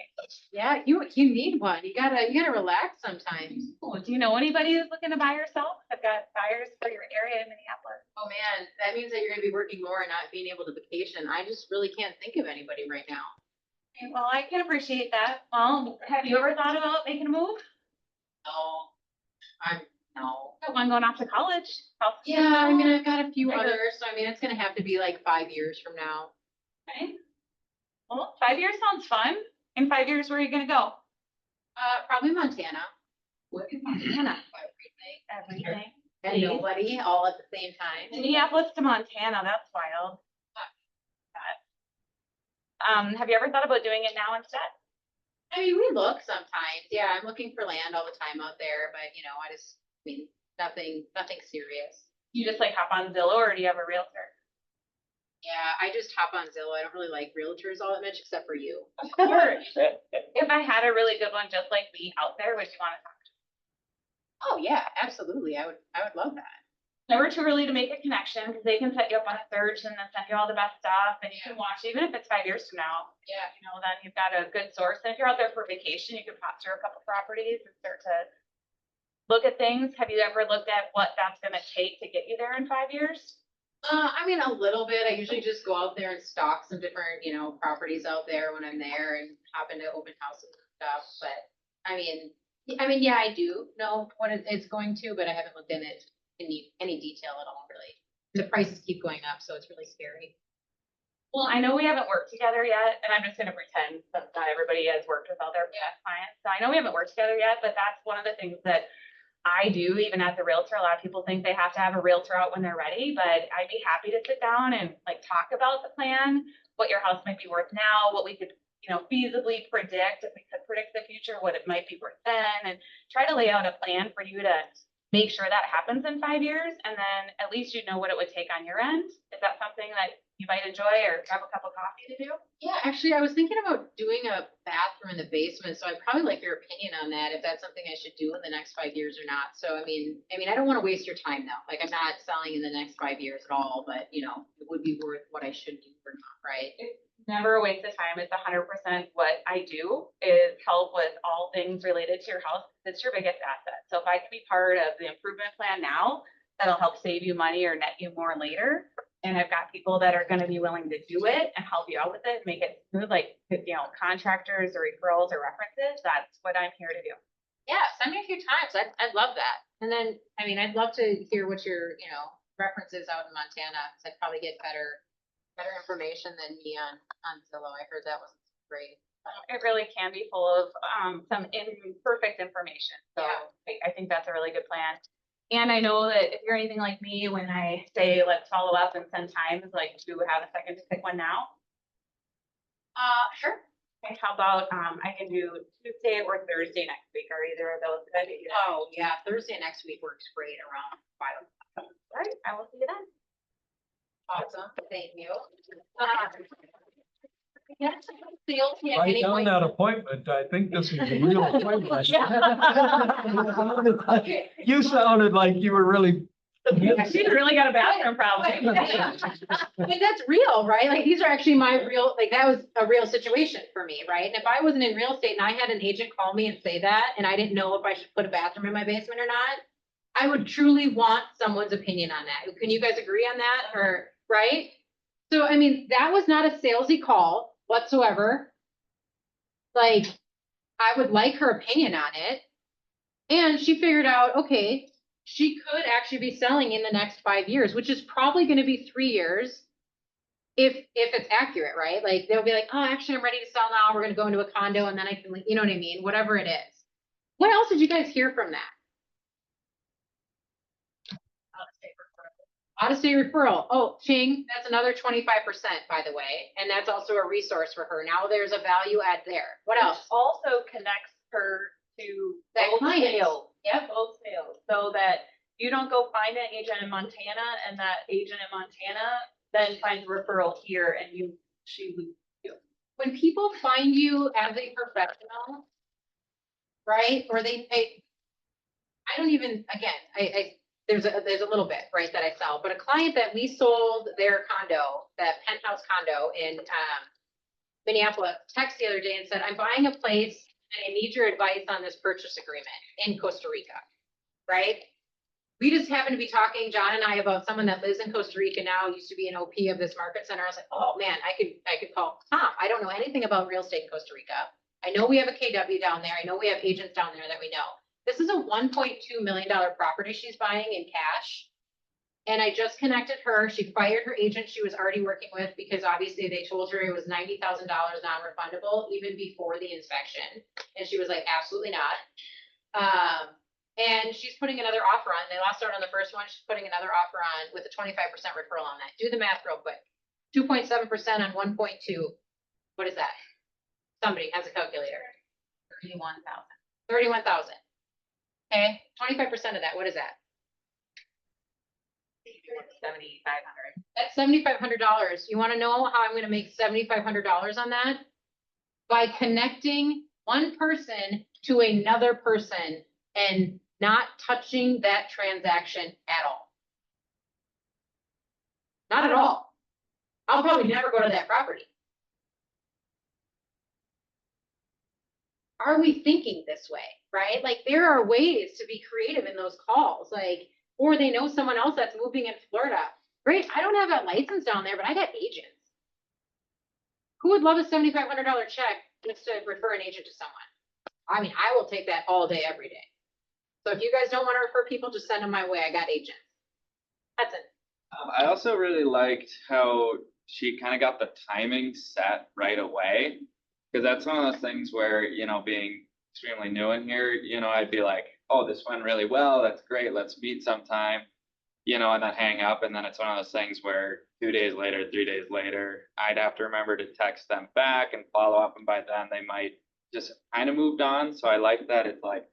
Yeah, you need one. You gotta relax sometimes. Oh, do you know anybody who's looking to buy or sell? I've got buyers for your area in Minneapolis. Oh man, that means that you're gonna be working more and not being able to vacation. I just really can't think of anybody right now. Okay, well, I can appreciate that. Well, have you ever thought about making a move? No. Got one going off to college. Yeah, I mean, I've got a few I heard- others, so I mean, it's gonna have to be like 5 years from now. Okay. Well, 5 years sounds fun. In 5 years, where are you gonna go? Probably Montana. What is Montana? Everything. And nobody all at the same time. Minneapolis to Montana, that's wild. Have you ever thought about doing it now instead? I mean, we look sometimes. Yeah, I'm looking for land all the time out there, but I mean, nothing serious. You just like hop on Zillow, or do you have a realtor? Yeah, I just hop on Zillow. I don't really like realtors all that much, except for you. Of course. If I had a really good one just like me out there, would you want to talk to? Oh yeah, absolutely. I would love that. Never too early to make a connection, because they can set you up on a search and then send you all the best stuff, and you can watch, even if it's 5 years from now. Yeah. You know, then you've got a good source. And if you're out there for vacation, you can pop through a couple properties and start to look at things? Have you ever looked at what that's gonna take to get you there in 5 years? I mean, a little bit. I usually just go out there and stalk some different, you know, properties out there when I'm there and hop into open houses and stuff. But I mean, yeah, I do know what it's going to, but I haven't looked in it in any detail at all, really. The prices keep going up, so it's really scary. Well, I know we haven't worked together yet, and I'm just gonna pretend that not everybody has worked with all their past clients. So I know we haven't worked together yet, but that's one of the things that I do, even as a realtor. A lot of people think they have to have a realtor out when they're ready, but I'd be happy to sit down and like talk about the plan, what your house might be worth now, what we could, you know, feasibly predict, if we could predict the future, what it might be worth then, and try to lay out a plan for you to make sure that happens in 5 years, and then at least you know what it would take on your end. Is that something that you might enjoy or grab a cup of coffee to do? Yeah, actually, I was thinking about doing a bathroom in the basement, so I'd probably like your opinion on that, if that's something I should do in the next 5 years or not. So, I mean, I don't want to waste your time though. Like, I'm not selling in the next 5 years at all, but you know, it would be worth what I should do or not, right? Never a waste of time. It's 100% what I do is help with all things related to your house. It's your biggest asset. So if I can be part of the improvement plan now, that'll help save you money or net you more later. And I've got people that are gonna be willing to do it and help you out with it, make it smooth, like, you know, contractors or referrals or references. That's what I'm here to do. Yeah, send me a few times. I'd love that. And then, I mean, I'd love to hear what your, you know, references out in Montana, because I'd probably get better information than me on Zillow. I heard that was great. It really can be full of some imperfect information. So Yeah. I think that's a really good plan. And I know that if you're anything like me, when I say let's follow up and send times, like, do you have a second to pick one now? Sure. Okay, how about I can do Tuesday or Thursday next week? Are either of those good? Oh, yeah, Thursday next week works great around 5 o'clock. All right, I will see you then. Awesome, thank you. Yes, sales at Write any down point. that appointment. I think this is a real appointment. Okay. You sounded like you were really. She's really got a bathroom problem. I mean, that's real, right? Like, these are actually my real, like, that was a real situation for me, right? And if I wasn't in real estate and I had an agent call me and say that, and I didn't know if I should put a bathroom in my basement or not, I would truly want someone's opinion on that. Can you guys agree on that, or, right? So, I mean, that was not a salesy call whatsoever. Like, I would like her opinion on it. And she figured out, okay, she could actually be selling in the next 5 years, which is probably going to be 3 years. If it's accurate, right? Like, they'll be like, oh, actually, I'm ready to sell now. We're going to go into a condo and then I can, you know what I mean? Whatever it is. What else did you guys hear from that? Out-of-state referral. Oh, Ching, that's another 25%, by the way. And that's also a resource for her. Now there's a value add there. What else? Also connects her to That both client. sales. Yep. Both sales, so that you don't go find an agent in Montana and that agent in Montana then finds a referral here and she loses you. When people find you as a professional, right? Or I don't even, again, there's a little bit, right, that I sell, but a client that we sold their condo, that penthouse condo in Minneapolis, text the other day and said, I'm buying a place and I need your advice on this purchase agreement in Costa Rica, right? We just happened to be talking, John and I, about someone that lives in Costa Rica now, used to be an OP of this market center. I was like, oh man, I could call Tom. I don't know anything about real estate in Costa Rica. I know we have a KW down there. I know we have agents down there that we know. This is a $1.2 million property she's buying in cash. And I just connected her. She fired her agent she was already working with because obviously they told her it was $90,000 non-refundable even before the inspection. And she was like, absolutely not. And she's putting another offer on. They lost out on the first one. She's putting another offer on with a 25% referral on that. Do the math real quick. 2.7% on 1.2. What is that? Somebody has a calculator. 31,000. Okay, 25% of that, what is that? $7,500. That's $7,500. You want to know how I'm going to make $7,500 on that? By connecting one person to another person and not touching that transaction at all. Not at all. I'll probably never go to that property. Are we thinking this way? right? Like, there are ways to be creative in those calls, like, or they know someone else that's moving in Florida. Great, I don't have a license down there, but I got agents. Who would love a $7,500 check just to refer an agent to someone? I mean, I will take that all day, every day. So if you guys don't want to refer people, just send them my way. I got agents. That's it. I also really liked how she kind of got the timing set right away. Cause that's one of those things where, you know, being extremely new in here, you know, I'd be like, oh, this went really well. That's great. Let's meet sometime, you know, and then hang up. And then it's one of those things where 2 days later, 3 days later, I'd have to remember to text them back and follow up. And by then they might just kind of moved on. So I like that it's like,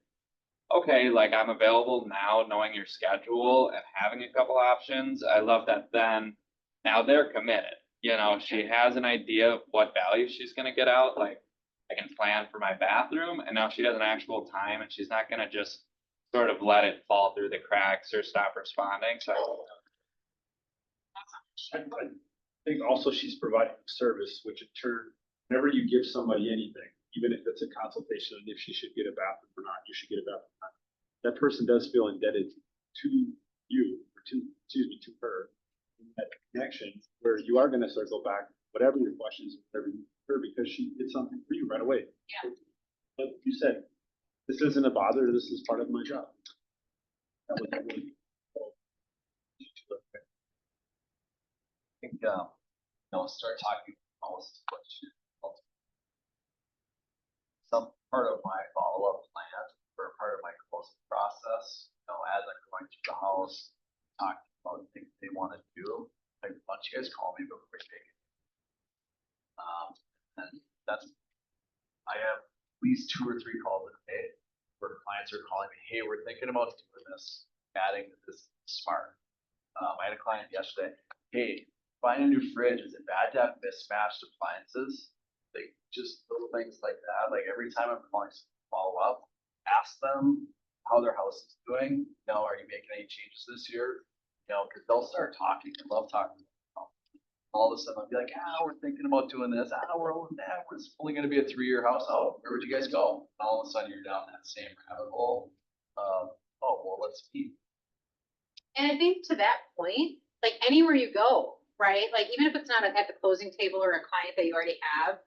okay, like I'm available now, knowing your schedule and having a couple options. I love that then now they're committed. You know, she has an idea of what value she's gonna get out. Like I can plan for my bathroom and now she has an actual time and she's not gonna just sort of let it fall through the cracks or stop responding. So I think also she's providing service, which in turn, whenever you give somebody anything, even if it's a consultation, and if she should get a bathroom or not, you should get a bathroom or not. That person does feel indebted to you, or to her. That connection where you are gonna circle back, whatever your questions, whatever you her, because she did something for you right away. Yeah. Like you said, this isn't a bother, this is part of my job. That was really I think, you know, start talking almost what you. Some part of my follow-up plan or part of my closing process, you know, as I'm going through the house, talking about things they want to do, like, why don't you guys call me before we take it? And that's, I have at least 2 or 3 calls a day where clients are calling me, hey, we're thinking about doing this, adding this smart. I had a client yesterday, hey, find a new fridge, is it bad to have mismatched appliances? Like just little things like that. Like every time I'm calling to follow up, ask them how their house is doing. You know, are you making any changes this year? You know, because they'll start talking. I love talking. All of a sudden I'll be like, we're thinking about doing this. We're it's only going to be a 3-year house. Oh, where would you guys go? And all of a sudden you're down that same rabbit hole. Oh, well, let's meet. And I think to that point, like anywhere you go, right? Like even if it's not at the closing table or a client that you already have,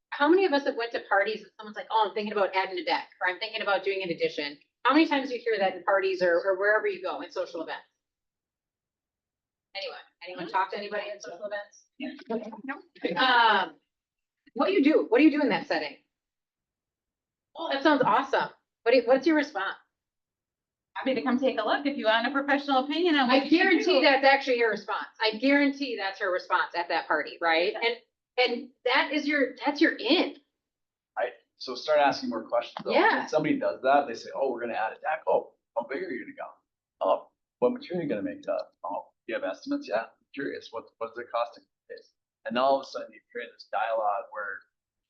how many of us have went to parties and someone's like, oh, I'm thinking about adding a deck, or I'm thinking about doing an addition. How many times do you hear that in parties or wherever you go in social events? Anyone talk to anybody in social events? What do you do? What do you do in that setting? Oh, that sounds awesome. What's your response? Happy to come take a look if you want a professional opinion on what I you should guarantee do. that's actually your response. I guarantee that's her response at that party, right? And that's your in. So start asking more questions. Though. Yeah. When somebody does that, they say, oh, we're gonna add a deck. Oh, how big are you gonna go? Oh, what material are you gonna make that? Oh, do you have estimates? Yeah, I'm curious. What is it costing? And all of a sudden you create this dialogue where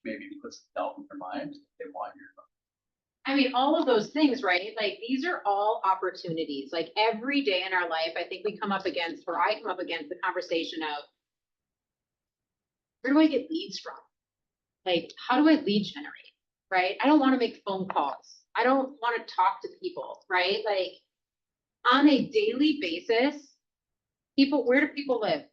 maybe puts doubt in their mind. They want your. I mean, all of those things, right? Like these are all opportunities. Like every day in our life, I think we come up against, or I come up against the conversation of, where do I get leads from? Like, how do I lead generate? Right? I don't want to make phone calls. I don't want to talk to people, right? Like on a daily basis, where do people live?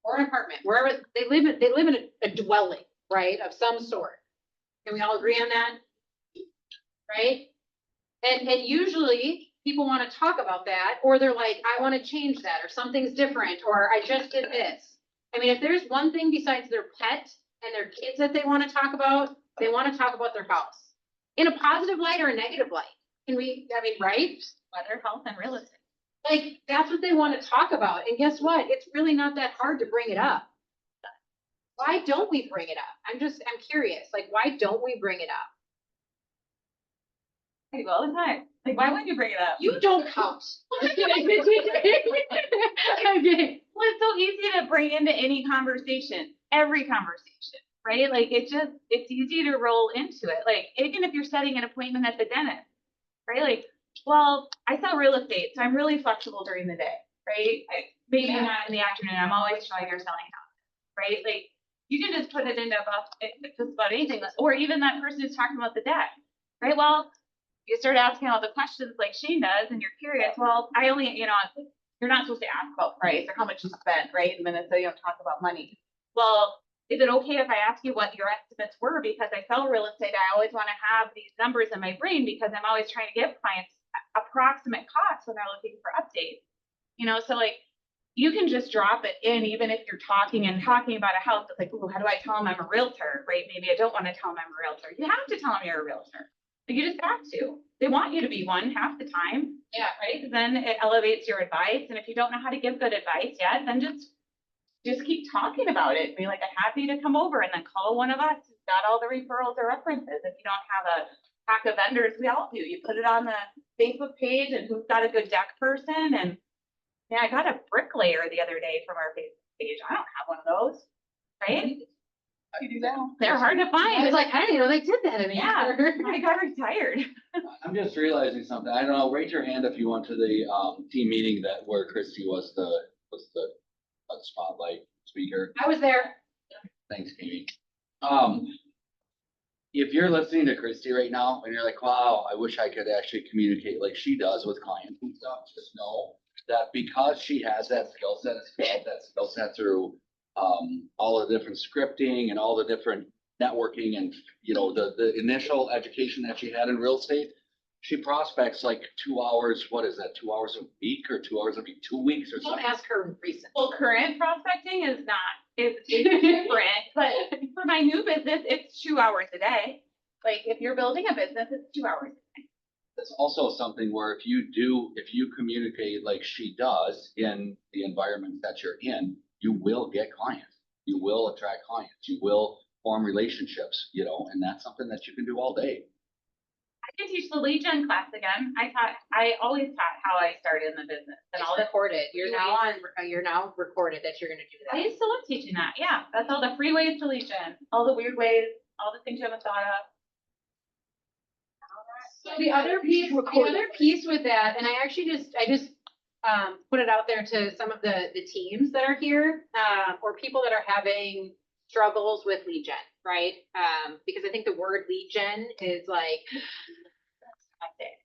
Or an apartment, wherever they live in a dwelling, right? Of some sort. Can we all agree on that? Right? And usually people want to talk about that, or they're like, I want to change that, or something's different, or I just did this. I mean, if there's one thing besides their pet and their kids that they want to talk about, they want to talk about their house. In a positive light or a negative light. Right? Weather, health, and real estate. Like, that's what they want to talk about. And guess what? It's really not that hard to bring it up. Why don't we bring it up? I'm curious. Like, why don't we bring it up? I do all the time. Like, why wouldn't you bring it up? You don't count. Okay. Well, it's so easy to bring into any conversation, every conversation, right? Like it's easy to roll into it. Like even if you're setting an appointment at the dentist, right? Like, well, I sell real estate, so I'm really flexible during the day, right? Maybe not in the afternoon. I'm always trying or selling houses, right? Like you can just put it into just about anything, or even that person who's talking about the deck. right? Well, you start asking all the questions like Shane does and you're curious, well, I only, you're not supposed to ask about price or how much you spent, right? And then so you don't talk about money. Well, is it okay if I ask you what your estimates were? Because I sell real estate, I always want to have these numbers in my brain because I'm always trying to give clients approximate costs when they're looking for updates. So like, you can just drop it in, even if you're talking about a house. It's like, ooh, how do I tell them I'm a realtor, right? Maybe I don't want to tell them I'm a realtor. You have to tell them you're a realtor. You just have to. They want you to be one half the time. Yeah. Right? 'Cause then it elevates your advice. And if you don't know how to give good advice yet, then just keep talking about it. Be like, I'm happy to come over, and then call one of us who's got all the referrals or references. If you don't have a pack of vendors, we all do. You put it on the Facebook page and who's got a good deck person. And yeah, I got a bricklayer the other day from our Facebook page. I don't have one of those, right? You do that. They're hard to find. I was like, I didn't even know they did that Yeah, anymore. I got retired. I'm just realizing something. I don't know, raise your hand if you went to the, team meeting where Christy was the spotlight speaker. I was there. Thanks, Amy. If you're listening to Christy right now and you're like, wow, I wish I could actually communicate like she does with clients and stuff, just know that because she has that skill set through all the different scripting and all the different networking and, the initial education that she had in real estate, she prospects like 2 hours, what is that, 2 hours a week or 2 hours every 2 weeks or Don't something? ask her recent. Well, current prospecting is different, but for my new business, it's 2 hours a day. Like if you're building a business, it's 2 hours a day. It's also something where if you communicate like she does in the environment that you're in, you will get clients. You will attract clients. You will form relationships, and that's something that you can do all day. I can teach the lead gen class again. I always taught how I started in the business and all the. Recorded. You're now recorded that you're gonna do I that. used to love teaching that. Yeah, that's all the free ways to lead gen, all the weird ways, all the things you haven't thought of. So the other piece with that, and I just put it out there to some of the teams that are here, or people that are having struggles with lead gen, right? Because I think the word lead gen is like,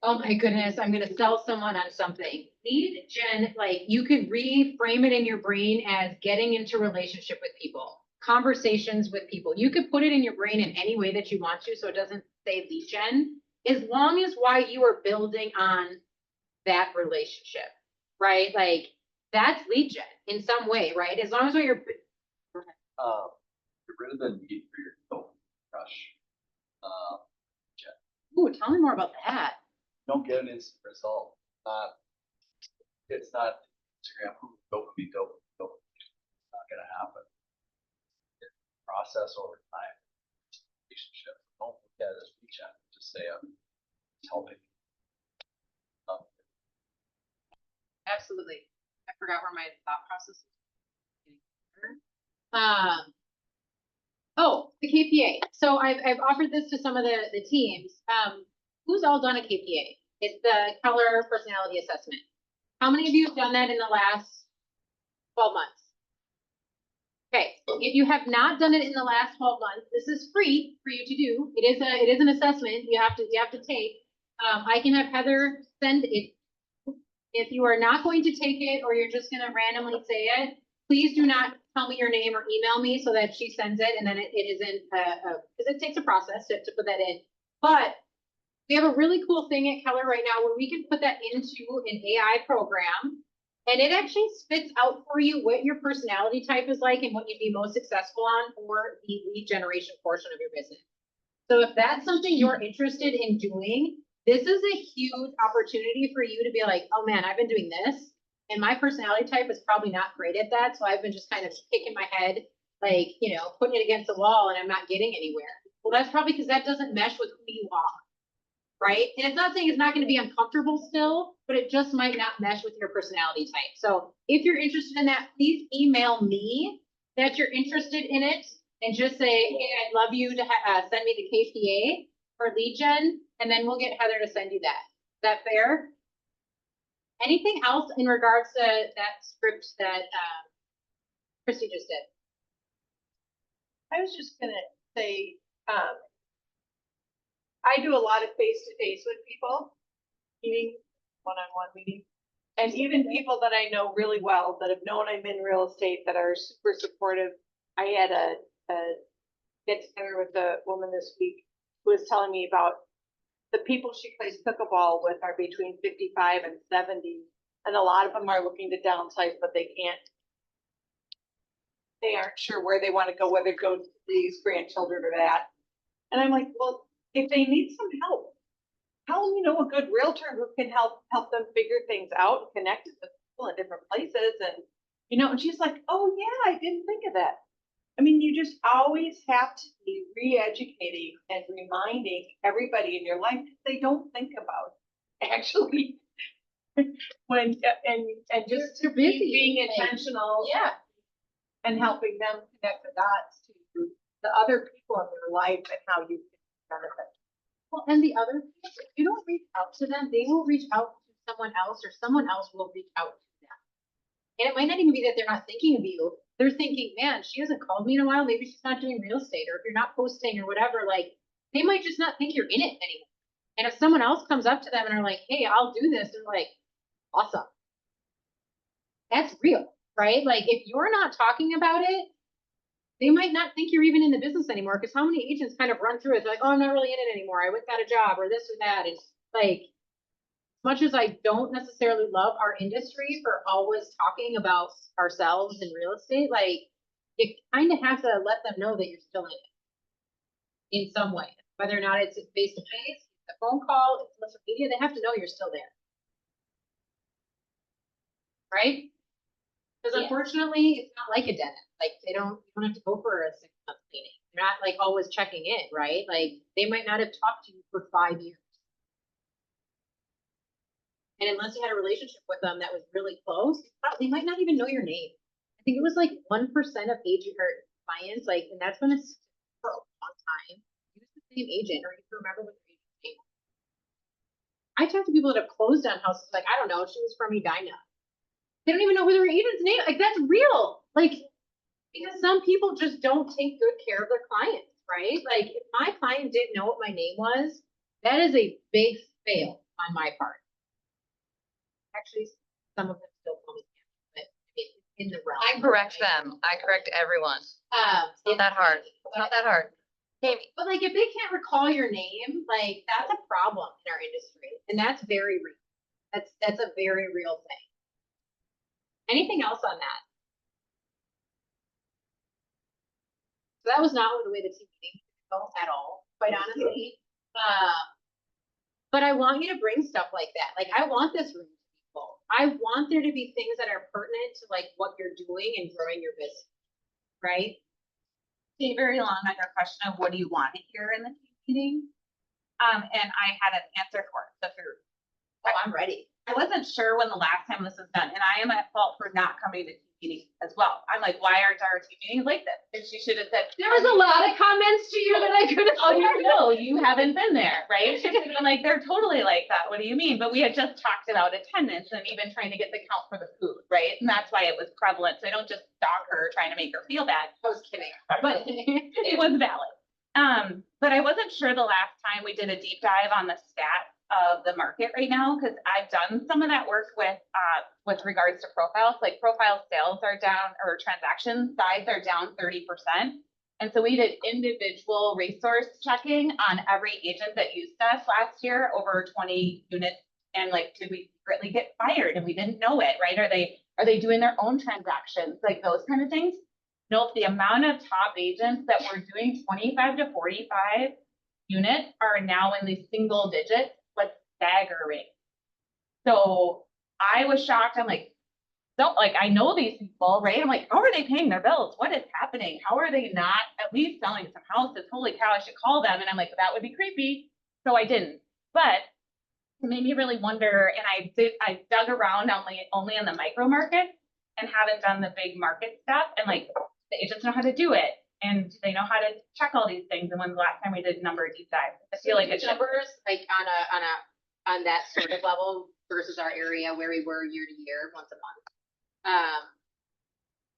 oh my goodness, I'm gonna sell someone on something. Lead gen, like you could reframe it in your brain as getting into relationship with people, conversations with people. You could put it in your brain in any way that you want to, so it doesn't say lead gen, as long as why you are building on that relationship, right? Like that's lead gen in some way, right? As long as what you're. Get rid of the need for your dopamine rush. Ooh, tell me more about that. Don't get an instant result. It's not Instagram, dopamine. It's not gonna happen. It's a process over time. Relationship. Don't look at it as reach out. Just say, it's helping. Absolutely. I forgot where my thought process was. Oh, the KPA. So I've offered this to some of the teams. Who's all done a KPA? It's the Keller Personality Assessment. How many of you have done that in the last 12 months? Okay, if you have not done it in the last 12 months, this is free for you to do. It is an assessment you have to take. I can have Heather send it. If you are not going to take it, or you're just gonna randomly say it, please do not tell me your name or email me so that she sends it, and then it isn't, because it takes a process to put that in. But we have a really cool thing at Keller right now where we can put that into an AI program, and it actually spits out for you what your personality type is like and what you'd be most successful on for the lead generation portion of your business. So if that's something you're interested in doing, this is a huge opportunity for you to be like, oh man, I've been doing this, and my personality type is probably not great at that. So I've been just kind of kicking my head, like, putting it against the wall, and I'm not getting anywhere. Well, that's probably because that doesn't mesh with who you are, right? And it's not saying it's not going to be uncomfortable still, but it just might not mesh with your personality type. So if you're interested in that, please email me that you're interested in it, and just say, hey, I'd love you to send me the KPA for lead gen, and then we'll get Heather to send you that. Is that fair? Anything else in regards to that script that Christy just did? I was just gonna say, I do a lot of face-to-face with people, meeting, one-on-one meeting. And even people that I know really well, that have known I'm in real estate, that are super supportive. I had a get together with a woman this week who was telling me about the people she plays pickleball with are between 55 and 70. And a lot of them are looking to downsize, but they aren't sure where they want to go, whether to go to these grandchildren or that. And I'm like, well, if they need some help, tell them, a good realtor who can help them figure things out, and connect with people in different places. And, and she's like, oh yeah, I didn't think of that. I mean, you just always have to be re-educating and reminding everybody in your life that they don't think about actually when, and just They're busy. being intentional. Yeah. And helping them connect the dots to the other people in their life and how you can benefit. Well, and the other, thing is, if you don't reach out to them, they will reach out to someone else, or someone else will reach out to them. And it might not even be that they're not thinking of you. They're thinking, man, she hasn't called me in a while. Maybe she's not doing real estate, or if you're not posting or whatever, like they might just not think you're in it anymore. And if someone else comes up to them and are like, hey, I'll do this, they're like, awesome. That's real, right? Like if you're not talking about it, they might not think you're even in the business anymore. Because how many agents kind of run through it? They're like, oh, I'm not really in it anymore. I went got a job or this or that. It's like, as much as I don't necessarily love our industry for always talking about ourselves in real estate, like you kind of have to let them know that you're still in it in some way, whether or not it's face to face, a phone call, it's social media, they have to know you're still there. Right? Because unfortunately, it's not like a dentist. Like you don't have to go for a 6-month cleaning. You're not like always checking in, right? Like they might not have talked to you for 5 years. And unless you had a relationship with them that was really close, they might not even know your name. I think it was like 1% of agent or clients, like, and that's when it's for a long time. Use the same agent, or you can remember what their agent's name was. I talked to people that have closed on houses, like, I don't know, she was from Edina. They don't even know who their agent's name. Like that's real. Like, because some people just don't take good care of their clients, right? Like if my client didn't know what my name was, that is a big fail on my part. Actually, some of them still call me Sam, but it's in the realm. I correct them. I correct everyone. It's not that hard. It's not that hard. But like if they can't recall your name, like that's a problem in our industry. And that's very real. That's a very real thing. Anything else on that? So that was not the way the team meeting go at all, quite honestly. But I want you to bring stuff like that. Like I want this room to be full. I want there to be things that are pertinent to like what you're doing and growing your business, right? Stay very long on your question of what do you want to hear in the team meeting? And I had an answer for it. So if you're, I'm ready. I wasn't sure when the last time this was done, and I am at fault for not coming to team meetings as well. I'm like, why aren't our team meetings like this? And she should have said, There was a lot of comments to you that I could have. oh, no, you haven't been there, right? She should have been like, they're totally like that. What do you mean? But we had just talked about attendance and even trying to get the count for the food, right? And that's why it was prevalent. So I don't just stalk her trying to make her feel bad. I was kidding. But it was valid. But I wasn't sure the last time we did a deep dive on the stats of the market right now, because I've done some of that work with regards to profiles, like profile sales are down or transaction size are down 30%. And so we did individual resource checking on every agent that used us last year, over 20 units. And like, did we secretly get fired and we didn't know it, right? Are they doing their own transactions, like those kind of things? No, the amount of top agents that were doing 25 to 45 units are now in the single digits, but staggering. So I was shocked. I'm like, don't like, I know these people, right? I'm like, how are they paying their bills? What is happening? How are they not at least selling some houses? Holy cow, I should call them. And I'm like, that would be creepy. So I didn't, but it made me really wonder. And I dug around only in the micro market and haven't done the big market stuff. And like, the agents know how to do it. And they know how to check all these things. And when's the last time we did number deep dive? I feel like it's numbers like on that sort of level versus our area where we were year to year, once a month.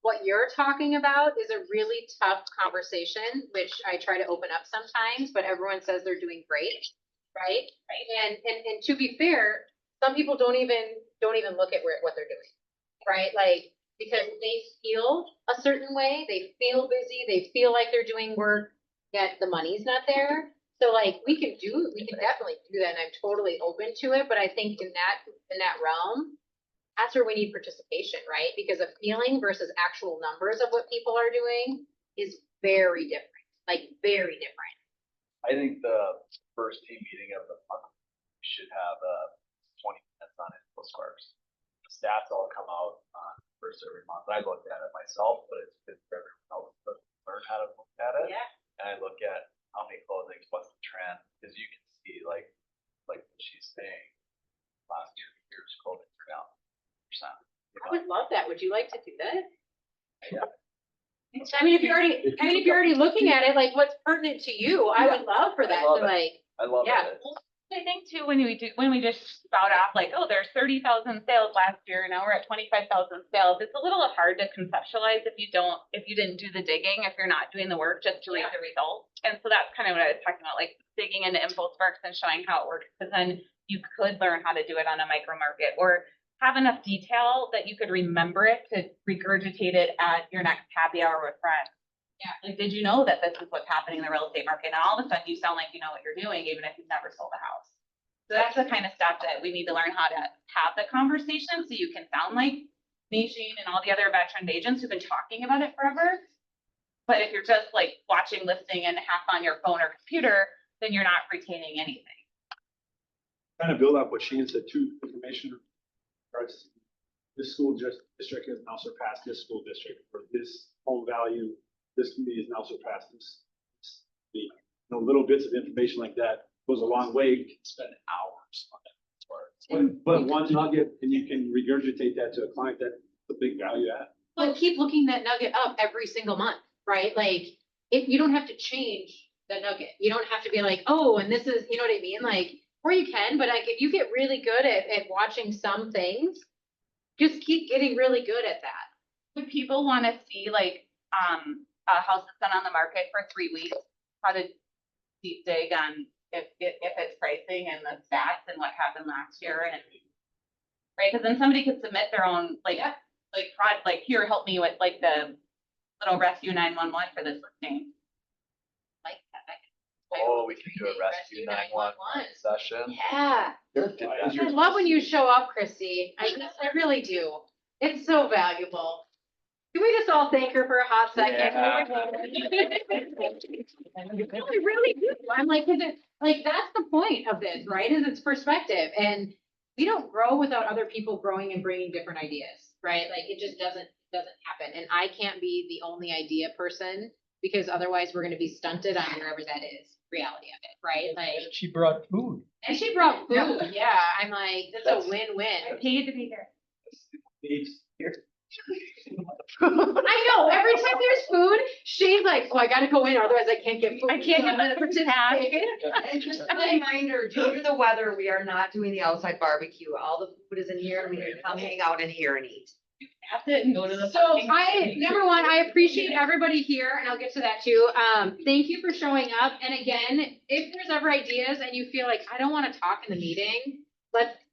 what you're talking about is a really tough conversation, which I try to open up sometimes, but everyone says they're doing great, right? And to be fair, some people don't even look at what they're doing, right? Like, because they feel a certain way, they feel busy, they feel like they're doing work, yet the money's not there. So like, we can definitely do that, and I'm totally open to it, but I think in that realm, that's where we need participation, right? Because a feeling versus actual numbers of what people are doing is very different, like very different. I think the first team meeting of the month, we should have 20 minutes on info sparks. The stats all come out on first every month. I looked at it myself, but it's good for everyone else to learn how to look at it. Yeah. And I look at how many closings, what's the trend, because you can see like what she's saying, last 2 years closings are down percent. I would love that. Would you like to do that? Yeah. I mean, if you're already looking at it, like what's pertinent to you, I would love for that to like, I love yeah. it. I think too, when we just spout off like, oh, there's 30,000 sales last year, now we're at 25,000 sales. It's a little hard to conceptualize if you didn't do the digging, if you're not doing the work just to read the results. And so that's kind of what I was talking about, like digging into InfoSparks and showing how it works, because then you could learn how to do it on a micro market, or have enough detail that you could remember it to regurgitate it at your next happy hour with friends. Yeah, like, did you know that this is what's happening in the real estate market? And all of a sudden you sound like you know what you're doing, even if you've never sold a house. So that's the kind of stuff that we need to learn how to have the conversation, so you can sound like Najeen and all the other veteran agents who've been talking about it forever. But if you're just like watching, listening, and half on your phone or computer, then you're not retaining anything. Kind of build up what Shane said too, information. This school district has now surpassed this school district, for this home value, this community has now surpassed this. Little bits of information like that goes a long way. You can spend hours on that. But one nugget, and you can regurgitate that to a client, that's a big value add. Well, keep looking that nugget up every single month, right? Like, you don't have to change the nugget. You don't have to be like, oh, and this is, you know what I mean? Like, or you can, but like, if you get really good at watching some things, just keep getting really good at that. Would people want to see like, a house that's been on the market for 3 weeks, how to deep dig on if it's pricing and the stats and what happened last year, and right? Because then somebody could submit their own like here, help me with like the little rescue 911 for this listing. Like that. Oh, we can do a rescue 911 session. Yeah. I love when you show up, Christy. I really do. It's so valuable. Can we just all thank her for a hot second? Yeah. No, I really do. I'm like, 'cause it's like, that's the point of this, right? Is it's perspective, and we don't grow without other people growing and bringing different ideas, right? Like, it just doesn't happen. And I can't be the only idea person, because otherwise we're gonna be stunted on wherever that is, reality of it, right? Like, She brought food. and she brought food, yeah. I'm like, this is a win-win. Paid to be here. I know, every time there's food, she's like, oh, I gotta go in, otherwise I can't get food. I can't So I'm get gonna the participate. And just a reminder, due to the weather, we are not doing the outside barbecue. All the food is in here, and we can come hang out in here and eat. Pass it and go to the. So number one, I appreciate everybody here, and I'll get to that too. Thank you for showing up. And again, if there's ever ideas and you feel like, I don't want to talk in the meeting,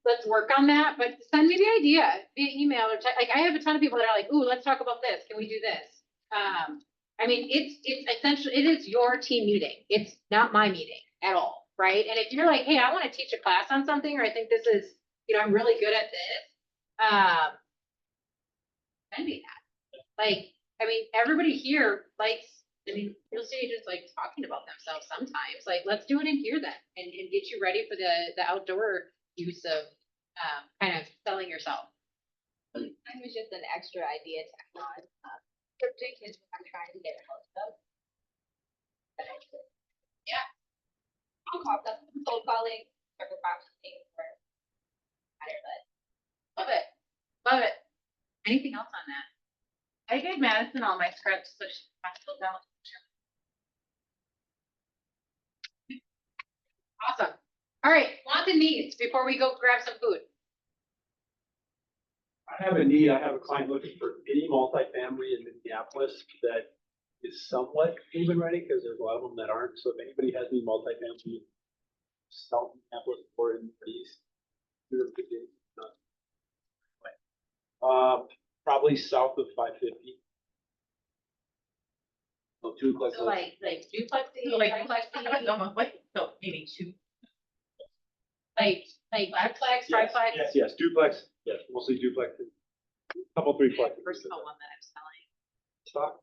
let's work on that, but send me the idea via email or like, I have a ton of people that are like, ooh, let's talk about this. Can we do this? I mean, it's essentially, it is your team meeting. It's not my meeting at all, right? And if you're like, hey, I want to teach a class on something, or I think this is, I'm really good at this, send me that. Like, I mean, everybody here likes, real estate agents like talking about themselves sometimes. Like, let's do it in here then, and get you ready for the outdoor use of kind of selling yourself. Mine was just an extra idea to add on. Scripting is what I'm trying to get a host of. Yeah. I'll call them, cold calling, circle processing, or matter, but. Love it. Love it. Anything else on that? I gave Madison all my scripts, so she passed those out. Awesome. All right, wants and needs before we go grab some food. I have a need, I have a client looking for any multifamily in Minneapolis that is somewhat move-in ready, because there's a lot of them that aren't, so if anybody has any multifamily South Minneapolis or in the east. Probably south of 550. So two places. So like duplexy, Like, triplexy, no, maybe two. like duplex, triplex. Yes, duplex, yes, mostly duplex. Couple three plex. Personal one that I'm selling, Stock.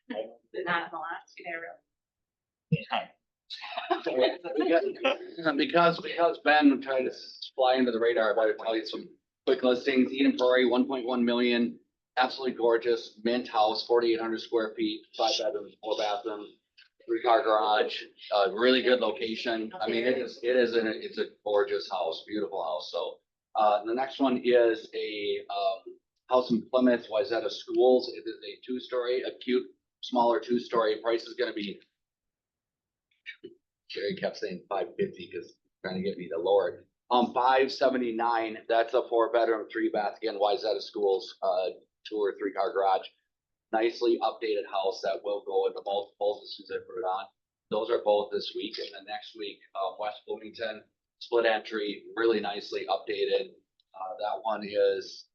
but not in the last few days. Because Ben tried to fly under the radar, I better tell you some quick listings. Eden Prairie, 1.1 million, absolutely gorgeous, mint house, 4,800 square feet, 5 bedrooms, 4 bathrooms, 3-car garage, really good location. I mean, it's a gorgeous house, beautiful house, so. The next one is a, house in Plymouth, Wayzata Schools. It is a 2-story, a cute, smaller 2-story. Price is gonna be, Jerry kept saying 550 because trying to get me to lower it. 579, that's a 4-bedroom, 3-bath, again, Wayzata Schools, 2 or 3-car garage. Nicely updated house that will go with the multiples as soon as I put it on. Those are both this week, and then next week, West Bloomington, split entry, really nicely updated. That one is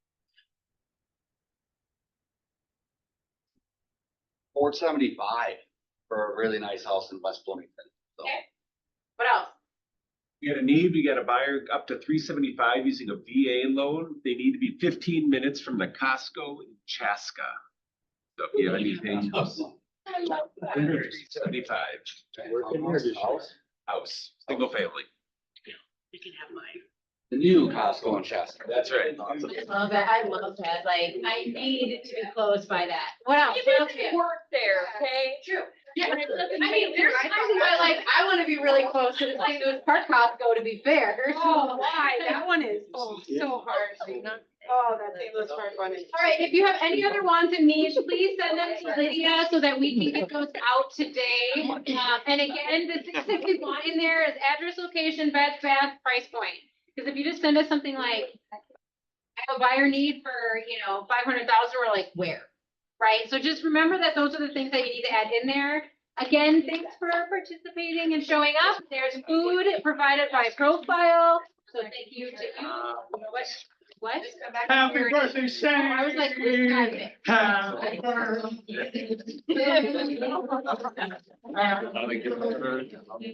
$475 for a really nice house in West Bloomington. So. Okay. What else? We got a need, we got a buyer up to 375 using a VA loan. They need to be 15 minutes from the Costco in Chaska. So if you have anything. I love that. 375. House, single family. You can have mine. The new Costco in Shasta. That's right. I love that, I love that, like, I need to be close by that. What else? What else? You work there, okay? True. Yeah. I mean, there's times where like, I wanna be really close to the St. Louis Park Costco to be fair. Oh, why? That one is, so hard. Oh, that St. Louis Park one is. All right, if you have any other wants and needs, please send them to Lydia so that we can get those out today. And again, the things that we want in there is address, location, bed, bath, price point. Because if you just send us something like, I have a buyer need for, 500,000, we're like, where? Right? So just remember that those are the things that you need to add in there. Again, thanks for participating and showing up. There's food provided by Profile. So thank you to you. What? Happy birthday, Sam. I was like, who's got it? Happy birthday.